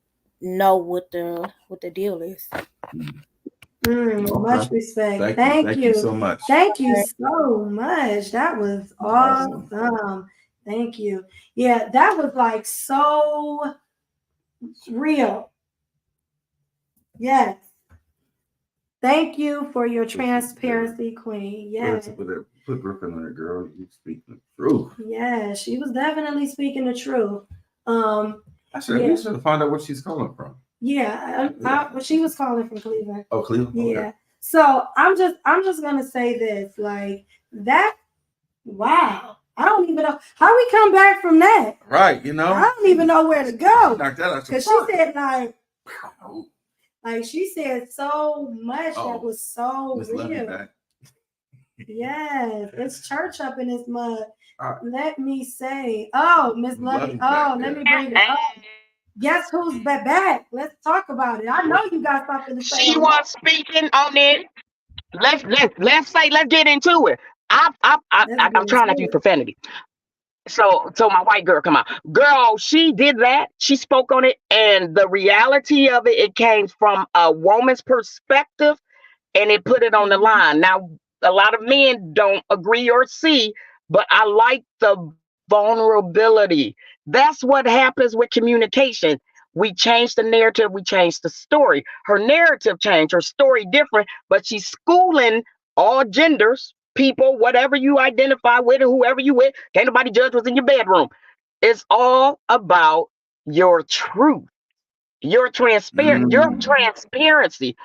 know what the deal is. Much respect. Thank you so much. Thank you so much. That was awesome. Thank you. Yeah, that was like so real. Yes. Thank you for your transparency, Queen. Yes. Put Griffin on it, girl. You speak the truth. Yeah, she was definitely speaking the truth. I should find out where she's calling from. Yeah, she was calling from Cleveland. Oh, Cleveland. Yeah. Okay. So I'm just gonna say this, like that. Wow, I don't even know how we come back from that. Right, you know. I don't even know where to go. Knock that out. Because she said like she said so much that was so real. Yes, it's church up in this mud. Let me say, Miss Lovey. Let me bring it up. Guess who's back? Let's talk about it. I know you got something to say. She was speaking on it. Let's get into it. I'm trying not to use profanity. So my white girl come out. Girl, she did that. She spoke on it, and the reality of it came from a woman's perspective, and it put it on the line. Now, a lot of men don't agree or see, but I like the vulnerability. That's what happens with communication. We change the narrative, we change the story. Her narrative changed, her story different, but she's schooling all genders, people, whatever you identify with or whoever you with. Can't nobody judge what's in your bedroom. It's all about your truth, your transparency.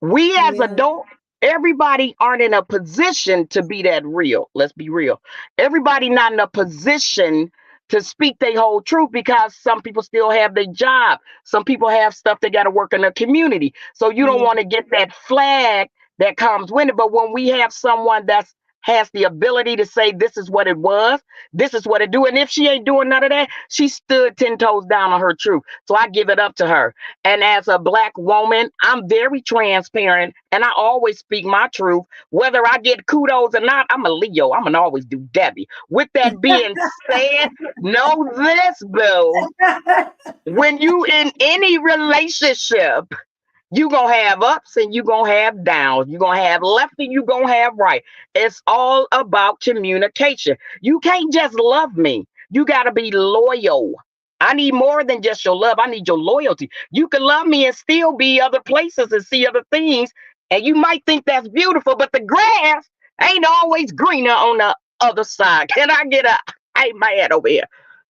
We as adults, everybody aren't in a position to be that real. Let's be real. Everybody not in a position to speak their whole truth because some people still have their job. Some people have stuff they got to work in the community. So you don't want to get that flag that comes with it. But when we have someone that has the ability to say, this is what it was, this is what it do. And if she ain't doing none of that, she stood 10 toes down on her truth. So I give it up to her. And as a Black woman, I'm very transparent and I always speak my truth. Whether I get kudos or not, I'm a Leo. I'm gonna always do Debbie. With that being said, know this, boo. When you in any relationship, you gonna have ups and you gonna have downs. You gonna have left and you gonna have right. It's all about communication. You can't just love me. You gotta be loyal. I need more than just your love. I need your loyalty. You can love me and still be other places and see other things. And you might think that's beautiful, but the grass ain't always greener on the other side. Can I get hey, my head over here?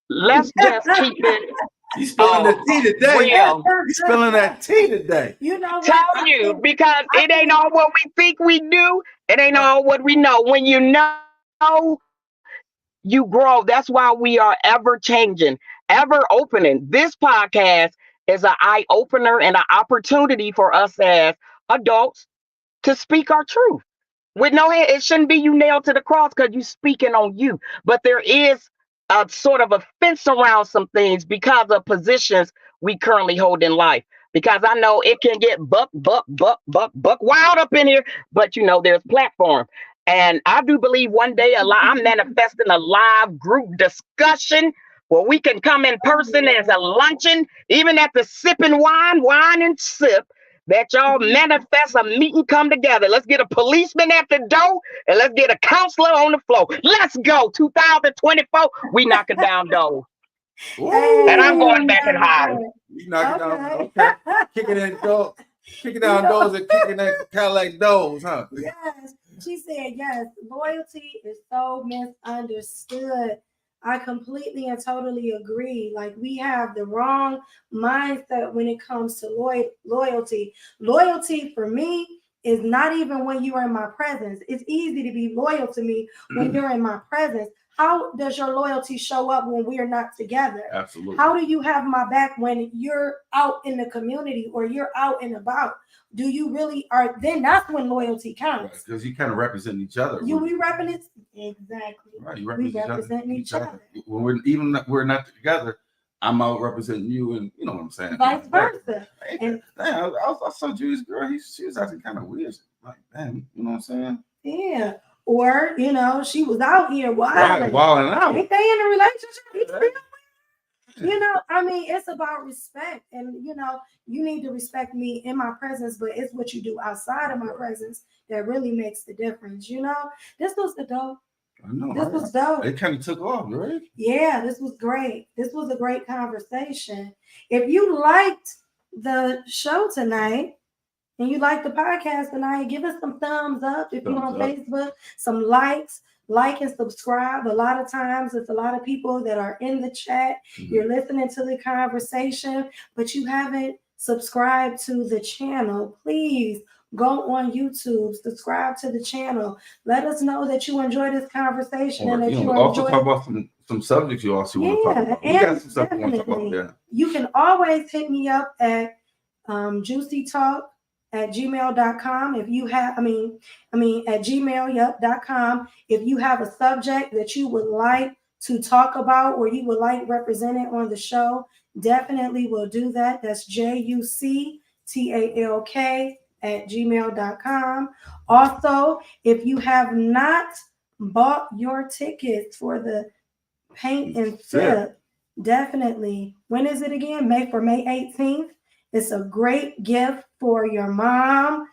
Let's just keep it. He's spilling the tea today. He's spilling that tea today. You know, tell you because it ain't all what we think we do. It ain't all what we know. When you know, you grow. That's why we are ever changing, ever opening. This podcast is an eye opener and an opportunity for us as adults to speak our truth. With no head, it shouldn't be you nailed to the cross because you speaking on you. But there is a sort of a fence around some things because of positions we currently hold in life. Because I know it can get buck wild up in here, but there's platform. And I do believe one day I'm manifesting a live group discussion where we can come in person as a luncheon, even at the sipping wine and sip, that y'all manifest a meeting, come together. Let's get a policeman at the door and let's get a counselor on the floor. Let's go. 2024, we knocking down doors. And I'm going back and hiding. You knocking down, okay. Kicking down doors and kicking that Cadillac doors, huh? Yes. She said, yes, loyalty is so misunderstood. I completely and totally agree. Like, we have the wrong mindset when it comes to loyalty. Loyalty for me is not even when you are in my presence. It's easy to be loyal to me when you're in my presence. How does your loyalty show up when we are not together? Absolutely. How do you have my back when you're out in the community or you're out and about? Do you really are? Then that's when loyalty counts. Because you kind of represent each other. We represent exactly. Right, you represent each other. When we're not together, I'm out representing you, and you know what I'm saying. Vice versa. And I saw Judy's girl. She was acting kind of weird. Like, damn, you know what I'm saying? Yeah. Or she was out here wilding out. Ain't they in a relationship? You know, I mean, it's about respect, and you know, you need to respect me in my presence, but it's what you do outside of my presence that really makes the difference. You know, this was the dope. I know. This was dope. It kind of took off, right? Yeah, this was great. This was a great conversation. If you liked the show tonight and you liked the podcast tonight, give us some thumbs up. If you're on Facebook, some likes, like and subscribe. A lot of times, it's a lot of people that are in the chat. You're listening to the conversation, but you haven't subscribed to the channel. Please go on YouTube, subscribe to the channel. Let us know that you enjoy this conversation and that you also enjoy. talk about some subjects you also want to talk about. We got some stuff we want to talk about. Yeah. You can always hit me up at juicytalk@gmail.com if you have at gmail.com if you have a subject that you would like to talk about or you would like represented on the show. Definitely will do that. That's JUCTALK@gmail.com. Also, if you have not bought your tickets for the Paint and Sip, definitely. When is it again? May 18th. It's a great gift for your mom,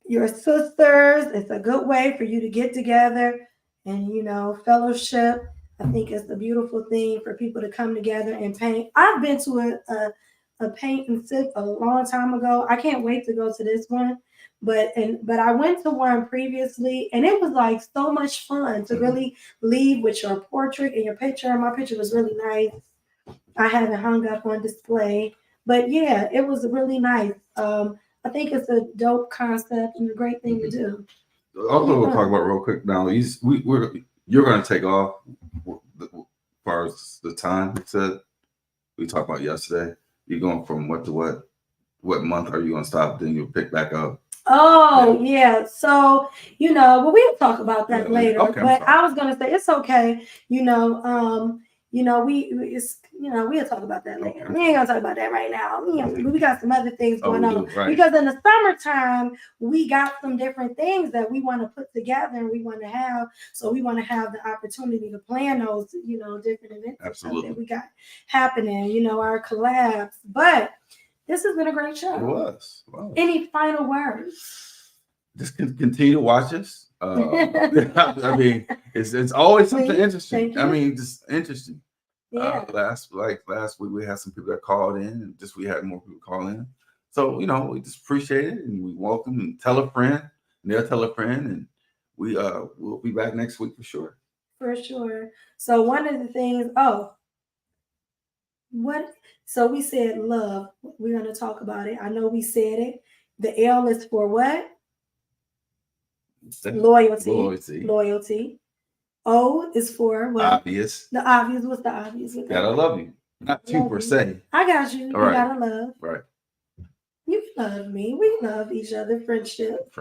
your sisters. It's a good way for you to get together and, you know, fellowship. I think it's a beautiful thing for people to come together and paint. I've been to a paint and sip a long time ago. I can't wait to go to this one. But I went to one previously, and it was like so much fun to really leave with your portrait and your picture. My picture was really nice. I have it hung up on display. But yeah, it was really nice. I think it's a dope concept and a great thing to do. Also, we'll talk about real quick now. You're going to take off as far as the time. We said we talked about yesterday. You're going from what to what? What month are you going to stop? Then you'll pick back up. Oh yeah. So but we'll talk about that later. Okay, but I was gonna say it's okay. We'll talk about that later. Okay. We ain't gonna talk about that right now. We got some other things going on. Right. Because in the summertime, we got some different things that we want to put together and we want to have. So we want to have the opportunity to plan those, different events that we got happening, our collabs. But this has been a great show. It was. Wow. Any final words? Just continue to watch us. I mean, it's always something interesting. Just interesting. Yeah. Last week we had some people that called in, and we had more people call in. So we just appreciate it, and we welcome and tell a friend, and they'll tell a friend, and we'll be back next week for sure. For sure. So one of the things. So we said love. We're going to talk about it. I know we said it. The L is for what? Loyalty. O is for what? Obvious. The obvious. What's the obvious? Gotta love you. Not you per se. I got you. All right. Gotta love. Right. You love me. We love each other. Friendship.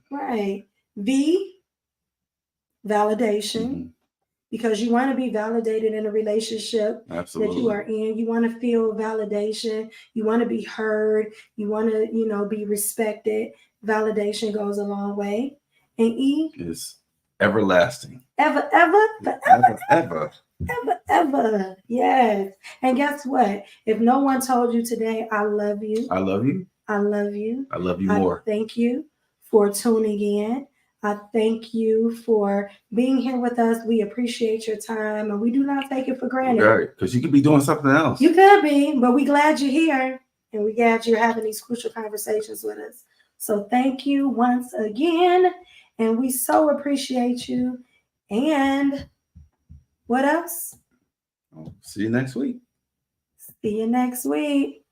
Right. V, validation. Mm-hmm. Because you want to be validated in a relationship that you are in. You want to feel validation. You want to be heard. You want to, be respected. Validation goes a long way. And E is everlasting. Ever. Yes. And guess what? If no one told you today, I love you. I love you. I love you. I love you more. Thank you for tuning in. I thank you for being here with us. We appreciate your time, and we do not take it for granted. Right, because you could be doing something else. You could be, but we're glad you're here, and we're glad you're having these crucial conversations with us. So thank you once again, and we so appreciate you. And what else? See you next week. See you next week.